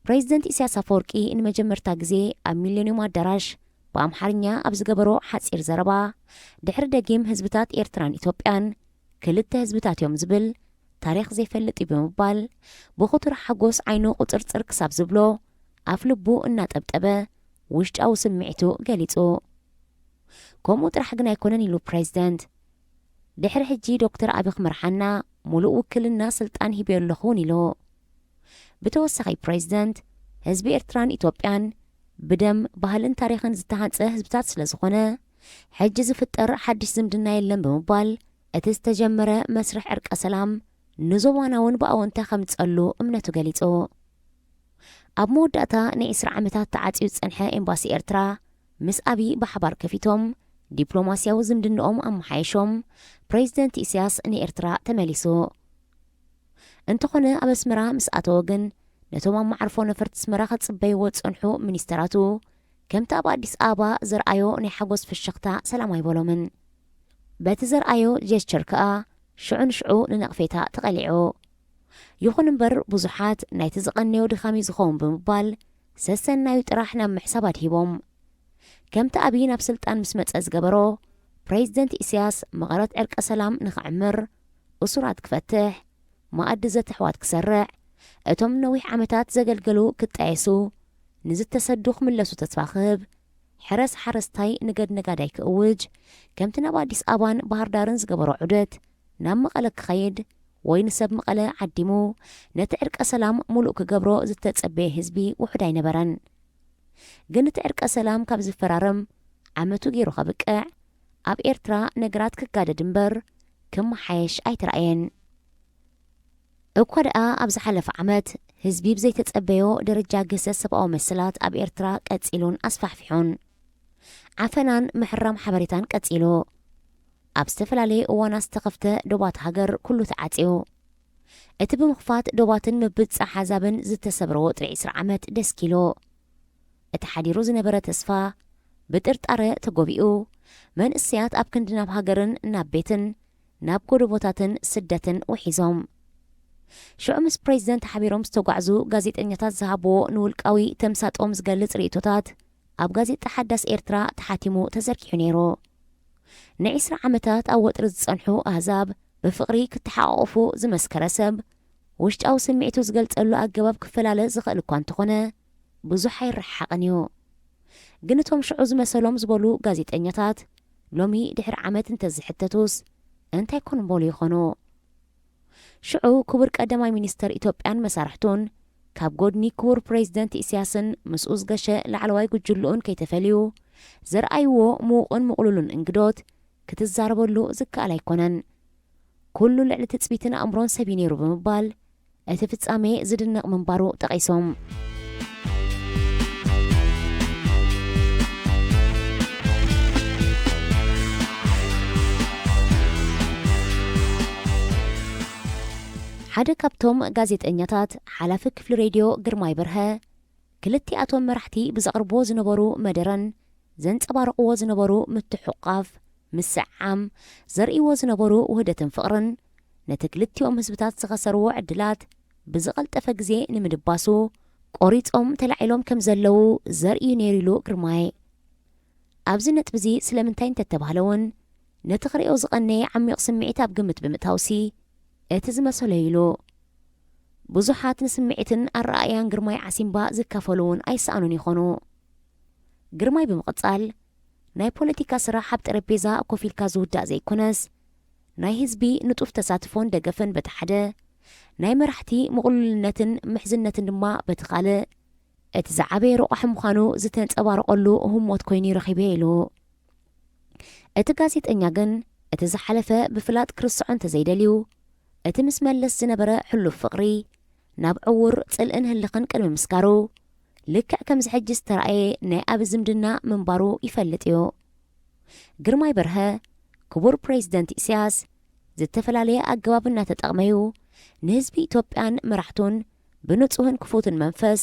ፕሬዚደንት ኢሳያስ አፈወርቂ ንመጀመርታ ግዜ ኣብ ሚሊኒየም ኣዳራሽ በአምሓርኛ ኣብ ዝገበሮ ሓጺር ዘረባ ድሕሪ ደጊም ህዝብታት ኤርትራን ኢትዮጵያን ክልተ ህዝብታት እዮም ዝብል ታሪኽ ዘይፈልጥ ብምባል ብኹቱር ሓጎስ ዓይኑ ቁፅርፅር ክሳብ ዝብሎ ኣፍ ልቡ እናጠብጠበ ውሽጣዊ ስምዒቱ ገሊጹ ከምኡ ጥራሕ ግን ኣይኮነን ኢሉ ፕሬዚደንት ድሕሪ ሕጂ ዶክተር አቢ ክመርሓና ሙሉእ ውክልና ስልጣን ሂብዮ ኣለኹን ኢሉ ብተወሳኺ ፕሬዚደንት ህዝቢ ኤርትራን ኢትዮጵያን ብደም ባህልን ታሪኽን ዝተሃንፀ ህዝብታት ስለ ዝኾነ ሕጂ ዝፍጠር ሓድሽ ዝምድና የለን ብምባል እቲ ዝተጀመረ መስርሕ ዕርቀ ሰላም ንዞባናውን ብኣወንታ ከምፀሉ እምነቱ ገሊጹ ኣብ መወዳእታ ን20 ዓመታት ተዓፅዩ ዝጸንሐ ኤምባሲ ኤርትራ ምስ አቢ ብሓባር ከፊቶም ዲፕሎማስያዊ ዝምድንኦም ኣመሓይሾም ፕሬዚደንት ኢሳያስ ንኤርትራ ተመሊሱ እንተኾነ ኣብ ኣስመራ ምስ ኣተወ ግን ነቶም ኣማዕርፎ ነፈርቲ ኣስመራ ከጽበይዎ ዝጸንሑ ሚኒስተራቱ ከምቲ ኣብ ኣዲስ ኣበባ ዘርኣዮ ናይ ሓጎስ ፍሽኽታ ሰላም ኣይበሎምን በቲ ዘርኣዮ ጀስቸር ከዓ ሽዑ ንሽዑ ንነቕፌታ ተቐሊዑ ይኹን እምበር ብዙሓት ናይቲ ዝቐነዮ ድኻሚ ዝኸውን ብምባል ሰሰናዩ ጥራሕ ናብ ምሕሳባት ሂቦም ከምቲ አቢ ናብ ስልጣን ምስ መጸ ዝገበሮ ፕሬዚደንት ኢሳያስ መቐረት ዕርቀ ሰላም ንኽዕምር እሱራት ክፈትሕ ማኣዲ ዘትሕዋት ክሰርዕ እቶም ነዊሕ ዓመታት ዘገልገሉ ክጣየሱ ንዝተሰዱ ክምለሱ ተስፋ ክህብ ሕረስ ሓረስታይ ንገድ ነጋዳይ ክእውጅ ከምቲ ናብ ኣዲስ ኣበባን ባህር ዳርን ዝገበሮ ዑደት ናብ መቐለ ክኸይድ ወይ ንሰብ መቐለ ዓዲሙ ነቲ ዕርቀ ሰላም ሙሉእ ክገብሮ ዝተጸበየ ህዝቢ ውሑድ ኣይነበረን ግን እቲ ዕርቀ ሰላም ካብ ዝፈራረም ዓመቱ ገይሩ ኸብቅዕ ኣብ ኤርትራ ነገራት ክጋደድ እምበር ክመሓየሽ ኣይተረኣየን እኳ ደኣ ኣብ ዝሓለፈ ዓመት ህዝቢ ብዘይተጸበዮ ደረጃ ገሰስ ሰብኣዊ መሰላት ኣብ ኤርትራ ቀጺሉን ኣስፋሕፊሑን ዓፈናን ምሕራም ሓበሬታን ቀጺሉ ኣብ ዝተፈላለየ እዋናት ዝተኸፍተ ዶባት ሃገር ኩሉ ተዓጺዩ እቲ ብምኽፋት ዶባትን ምብጻሕ ሓዛብን ዝተሰብሮ ወጥሪ 20 ዓመት ደስኪሉ እቲ ሓዲሩ ዝነበረ ተስፋ ብጥርጣረ ተጎቢኡ መንእስያት ኣብ ክንዲ ናብ ሃገርን ናብ ቤትን ናብ ጎደቦታትን ስደትን ውሒዞም ሽዑ ምስ ፕሬዚደንት ሓቢሮም ዝተጓዕዙ ጋዜጠኛታት ዝሃብዎ ንውልቃዊ ተምሳጦም ዝገልጽ ርእቶታት ኣብ ጋዜጣ ሓዳስ ኤርትራ ተሓቲሙ ተዘርጊሑ ነይሩ ን20 ዓመታት ኣብ ወጥሪ ዝጸንሑ ኣህዛብ ብፍቕሪ ክትሓቋቑፉ ዝመስከረ ሰብ ውሽጣዊ ስምዒቱ ዝገልጸሉ ኣገባብ ክፈላለ ዝኽእል እኳ እንተኾነ ብዙሕ ኣይረሓቕን እዩ ግን እቶም ሽዑ ዝመሰሎም ዝበሉ ጋዜጠኛታት ሎሚ ድሕሪ ዓመት እንተዝሕተቱስ እንታይ ኮንበሉ ይኾኑ ሽዑ ክቡር ቀዳማይ ሚኒስተር ኢትዮጵያን መሳርሕቱን ካብ ጎድኒ ክቡር ፕሬዚደንት ኢሳያስን ምስኡ ዝገሸ ላዕለዋይ ጉጅልኡን ከይተፈልዩ ዘርኣይዎ ምዉቕን ምቕሉሉን እንግዶት ክትዛረበሉ ዝከኣል ኣይኮነን ኩሉ ልዕሊ ትፅቢትን ኣእምሮን ሰብ ነይሩ ብምባል እቲ ፍጻሜ ዝድነቕ ምንባሩ ጠቒሶም ሓደ ካብቶም ጋዜጠኛታት ሓላፊ ክፍሊ ሬድዮ ግርማይ በርሀ ክልቲኣቶም መራሕቲ ብዘቕርቦ ዝነበሩ መደረን ዘንጸባርቕዎ ዝነበሩ ምትሕቑቓፍ ምስዓም ዘርእይዎ ዝነበሩ ውህደትን ፍቕርን ነቲ ክልቲኦም ህዝብታት ዝኸሰርዎ ዕድላት ብዝቐልጠፈ ግዜ ንምድባሱ ቆሪጾም ተላዒሎም ከም ዘለዉ ዘርእዩ ነይሩ ኢሉ ግርማይ ኣብዚ ነጥቢ እዚ ስለምንታይ እንተተባህለ እውን ነቲ ክሪኦ ዝቐነየ ዓሚቕ ስምዒት ኣብ ግምት ብምእታውሲ እቲ ዝመሰለ ኢሉ ብዙሓት ንስምዒትን ኣረኣያን ግርማይ ዓሲምባ ዝካፈሉ እውን ኣይሰኣኑን ይኾኑ ግርማይ ብምቕጻል ናይ ፖለቲካ ስራሕ ኣብ ጠረጴዛ ኮፍ ኢልካ ዝውዳእ ዘይኮነስ ናይ ህዝቢ ንጡፍ ተሳትፎን ደገፈን በቲ ሓደ ናይ መራሕቲ ምቕሉልነትን ምሕዝነትን ድማ በቲ ካልእ እቲ ዝዓበየ ረቑሕ ምዃኑ ዝተንጸባረቐሉ ህሞት ኮይኑ ይረኺበ ኢሉ እቲ ጋዜጠኛ ግን እቲ ዝሓለፈ ብፍላጥ ክርስዖ እንተዘይደልዩ እቲ ምስ መለስ ዝነበረ ሕሉፍ ፍቕሪ ናብ ዕውር ጽልእን ህልኽን ቅድሚ ምስካሩ ልክዕ ከም ዝሕጂ ዝተረኣየ ናይ ኣብ ዝምድና ምንባሩ ይፈልጥ እዩ ግርማይ በርሀ ክቡር ፕሬዚደንት ኢሳያስ ዝተፈላለየ ኣገባብ እናተጠቕመዩ ንህዝቢ ኢትዮጵያን መራሕቱን ብንጹህን ክፉትን መንፈስ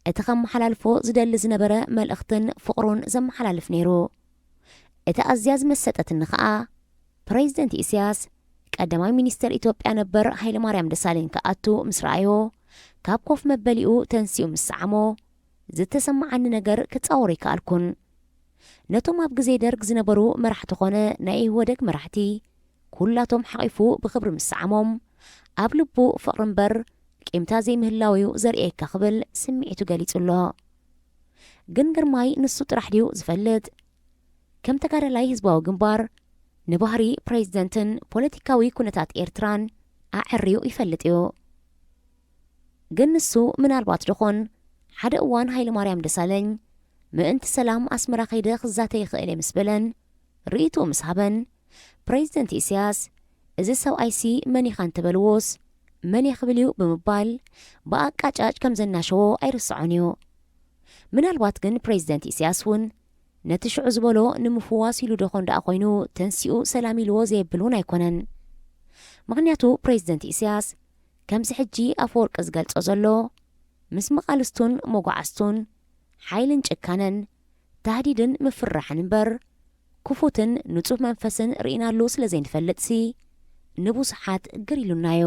እቲ ከመሓላልፎ ዝደሊ ዝነበረ መልእኽትን ፍቕሩን ዘመሓላልፍ ነይሩ እቲ ኣዝያ ዝመሰጠትኒ ከዓ ፕሬዚደንት ኢሳያስ ቀዳማይ ሚኒስተር ኢትዮጵያ ነበር ሃይለማርያም ደሳለኝ ከኣቱ ምስ ረኣዮ ካብ ኮፍ መበሊኡ ተንሲኡ ምስዓሞ ዝተሰማዓኒ ነገር ክጻወር ይከኣልኩን ነቶም ኣብ ግዜ ደርግ ዝነበሩ መራሕቲ ኾነ ናይ ኢህወደግ መራሕቲ ኩላቶም ሓቒፉ ብኽብሪ ምስዓሞም ኣብ ልቡ ፍቕሪ እምበር ቂምታ ዘይምህላዊኡ ዘርእየካ ክብል ስምዒቱ ገሊጹሎ ግን ግርማይ ንሱ ጥራሕ ድዩ ዝፈልጥ ከም ተጋዳላይ ህዝባዊ ግንባር ንባህሪ ፕሬዚደንትን ፖለቲካዊ ኩነታት ኤርትራን ኣዕርዩ ይፈልጥ እዩ ግን ንሱ ምናልባት ድኾን ሓደ እዋን ሃይለማርያም ደሳለኝ ምእንቲ ሰላም ኣስመራ ከይደ ክዛተ ይኽእል ምስ በለን ርእይቱ ምስ ሃበን ፕሬዚደንት ኢሳያስ እዚ ሰብኣይሲ መን ኢኻ እንትበልዎስ መን የኽብል እዩ ብምባል ብኣቃጫጭ ከም ዘናሸዎ ኣይርስዖን እዩ ምናልባት ግን ፕሬዚደንት ኢሳያስ እውን ነቲ ሽዑ ዝበሎ ንምፍዋስ ኢሉ ደኾን ደኣ ኮይኑ ተንሲኡ ሰላም ኢልዎ ዘየብሉን ኣይኮነን ምኽንያቱ ፕሬዚደንት ኢሳያስ ከምዚ ሕጂ ኣፈወርቂ ዝገልጾ ዘሎ ምስ መቓልስቱን መጓዓዝቱን ሓይልን ጭካነን ታህዲድን ምፍራሕን እምበር ክፉትን ንጹህ መንፈስን ርኢናሉ ስለ ዘይንፈልጥሲ ንብዙሓት ግር ኢሉናዮ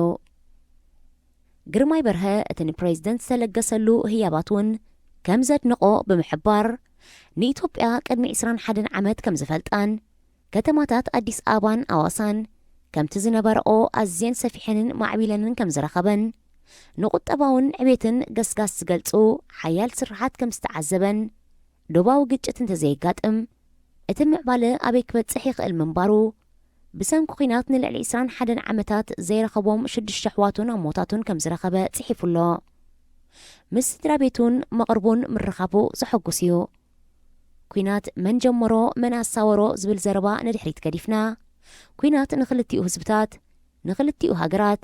ግርማይ በርሀ እቲ ንፕሬዚደንት ዝተለገሰሉ ህያባት እውን ከም ዘድንቆ ብምሕባር ንኢትዮጵያ ቅድሚ 21 ዓመት ከም ዝፈልጣን ከተማታት ኣዲስ ኣበባን ኣዋሳን ከምቲ ዝነበረኦ ኣዝየን ሰፊሐንን ማዕቢለንን ከም ዝረኸበን ንቁጠባውን ዕቤትን ገስጋስ ዝገልጹ ሓያል ስራሓት ከም ዝተዓዘበን ዶባዊ ግጭት እንተዘይጋጥም እቲ ምዕባለ ኣበይ ክበጽሕ ይኽእል ምንባሩ ብሰንኪ ኩናት ንልዕሊ 21 ዓመታት ዘይረኸቦም 6 ኣሕዋቱን ኣሞታቱን ከም ዝረኸበ ጽሒፉሎ ምስ ስድራ ቤቱን መቕርቡን ምርኻቡ ዘሐጉስ እዩ ኩናት መን ጀመሮ መን ኣሳወሮ ዝብል ዘረባ ንድሕሪት ገዲፍና ኩናት ንኽልቲኡ ህዝብታት ንኽልቲኡ ሃገራት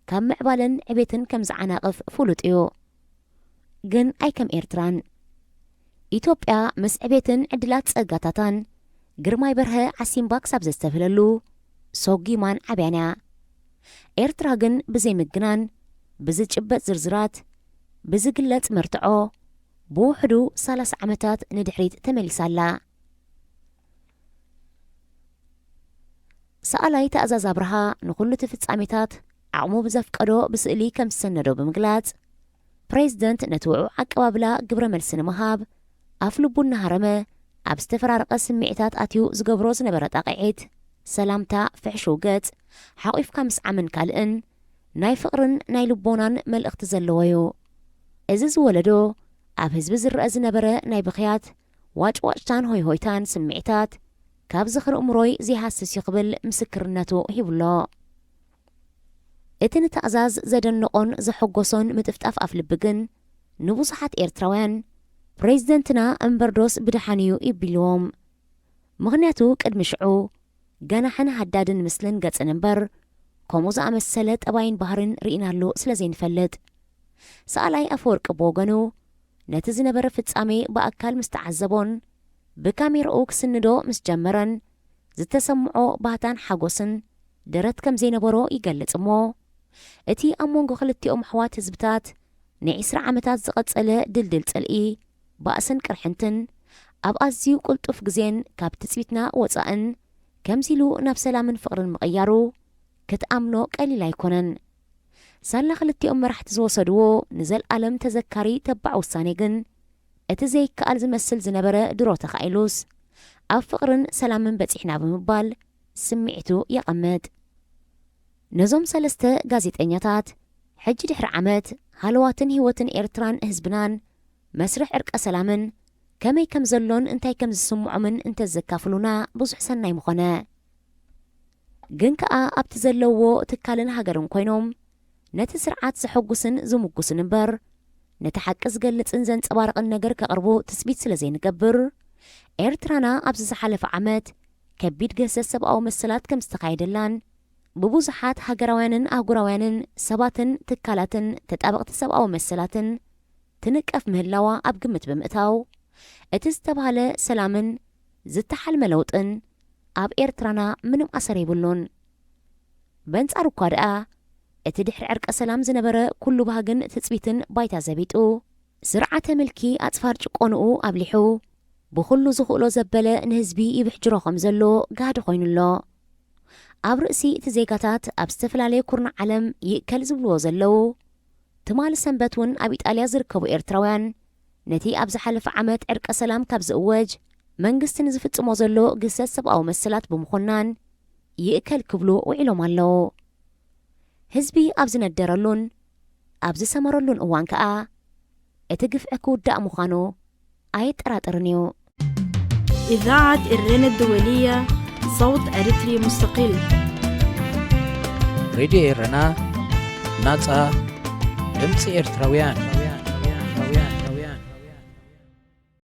ካብ ምዕባለን ዕቤትን ከም ዝዓናቕፍ ፍሉጥ እዩ ግን ኣይ ከም ኤርትራን ኢትዮጵያ ምስ ዕቤትን ዕድላት ጸጋታታን ግርማይ በርሀ ዓሲምባ ክሳብ ዘስተፍለሉ ሶጊማን ዓብያና ኤርትራ ግን ብዘይምግናን ብዝጭበጥ ዝርዝራት ብዝግለጽ መርትዖ ብውሕዱ 30 ዓመታት ንድሕሪት ተመሊሳላ ሰኣላይ ተኣዛዝ ኣብርሃ ንኹሉ ፍጻሜታት ዓቕሙ ብዘፍቀዶ ብስእሊ ከም ዝሰነዶ ብምግላጽ ፕሬዚደንት ነቲ ውዑ ኣቀባብላ ግብረ መልሲ ንምሃብ ኣፍ ልቡ እናሃረመ ኣብ ዝተፈራረቐ ስምዒታት ኣትዩ ዝገብሮ ዝነበረ ጣቂዒት ሰላምታ ፍሕሹው ገጽ ሓቒፍካ ምስዓምን ካልእን ናይ ፍቕርን ናይ ልቦናን መልእኽቲ ዘለዎ እዩ እዚ ዝወለዶ ኣብ ህዝቢ ዝረአ ዝነበረ ናይ ብኽያት ዋጭዋጭታን ሆይሆይታን ስምዒታት ካብ ዝኽሪ እምሮይ ዘይሃስስ ይኽብል ምስክርነቱ ሂብሎ እቲ ንተኣዛዝ ዘደንቆን ዘሐጎሶን ምጥፍጣፍ ኣፍ ልቢ ግን ንብዙሓት ኤርትራውያን ፕሬዚደንትና እምበርዶስ ብድሓንዩ ይቢልዎም ምኽንያቱ ቅድሚ ሽዑ ገናሕን ሃዳድን ምስልን ገጽን እምበር ከምኡ ዝኣመሰለ ጠባይን ባህርን ርኢናሉ ስለ ዘይንፈልጥ ሰኣላይ ኣፈወርቂ ብወገኑ ነቲ ዝነበረ ፍጻሜ ብኣካል ምስ ተዓዘቦን ብካሜርኡ ክስንዶ ምስ ጀመረን ዝተሰምዖ ባህታን ሓጎስን ደረት ከም ዘይነበሮ ይገልጽ እሞ እቲ ኣብ መንጎ ክልቲኦም ኣሕዋት ህዝብታት ን20 ዓመታት ዝቐጸለ ድልድል ጽልኢ ባእስን ቅርሕንትን ኣብ ኣዝዩ ቁልጡፍ ግዜን ካብ ትጽቢትና ወፃእን ከምዚሉ ናብ ሰላምን ፍቕርን ምቕያሩ ክትኣምኖ ቀሊል ኣይኮነን ሳላ ክልቲኦም መራሕቲ ዝወሰድዎ ንዘለኣለም ተዘካሪ ተባዕ ውሳኔ ግን እቲ ዘይከኣል ዝመስል ዝነበረ ድሮ ተኻኢሉስ ኣብ ፍቕርን ሰላምን በፂሕና ብምባል ስምዒቱ የቐምጥ ነዞም 3 ጋዜጠኛታት ሕጂ ድሕሪ ዓመት ሃለዋትን ህይወትን ኤርትራን ህዝብናን መስርሕ ዕርቀ ሰላምን ከመይ ከም ዘሎን እንታይ ከም ዝስምዖምን እንተዘካፍሉና ብዙሕ ሰናይ ምኾነ ግን ከኣ ኣብቲ ዘለዎ ትካልን ሃገርን ኮይኖም ነቲ ስርዓት ዘሐጉስን ዝምጉስን እምበር ነቲ ሓቂ ዝገልጽን ዘንጸባርቕን ነገር ከቕርቡ ትጽቢት ስለ ዘይንገብር ኤርትራና ኣብዚ ዝሓለፈ ዓመት ከቢድ ገሰስ ሰብኣዊ መሰላት ከም ዝተኻየደላን ብብዙሓት ሃገራውያንን ኣህጉራውያንን ሰባትን ትካላትን ተጣበቕቲ ሰብኣዊ መሰላትን ትንቀፍ ምህላዋ ኣብ ግምት ብምእታው እቲ ዝተባሃለ ሰላምን ዝተሓልመ ለውጥን ኣብ ኤርትራና ምንም ኣሰር ይብሉን በንጻር እኳ ደኣ እቲ ድሕሪ ዕርቀ ሰላም ዝነበረ ኩሉ ባህግን ትጽቢትን ባይታ ዘቢጡ ስርዓተ ምልኪ ኣጽፋር ጭቆንኡ ኣብሊሑ ብኹሉ ዝኽእሎ ዘበለ ንህዝቢ ይብሕጅሮ ከም ዘሎ ጋዲ ኮይኑሎ ኣብ ርእሲ እቲ ዜጋታት ኣብ ዝተፈላለየ ኩርና ዓለም ይእከል ዝብልዎ ዘለው ትማሊ ሰንበት እውን ኣብ ኢጣልያ ዝርከቡ ኤርትራውያን ነቲ ኣብ ዝሓለፈ ዓመት ዕርቀ ሰላም ካብ ዝእወጅ መንግስቲ ንዝፍጽሞ ዘሎ ግሰት ሰብኣዊ መሰላት ብምዃናን ይእከል ክብሉ ውዒሎም ኣለዉ ህዝቢ ኣብ ዝነደረሉን ኣብ ዝሰመረሉን እዋን ከዓ እቲ ግፍዒ ክውዳእ ምዃኑ ኣይጠራጠርን እዩ إذاعة الرنا الدولية صوت أريتري مستقل راديو إيرنا ناصا دمص إرتراويان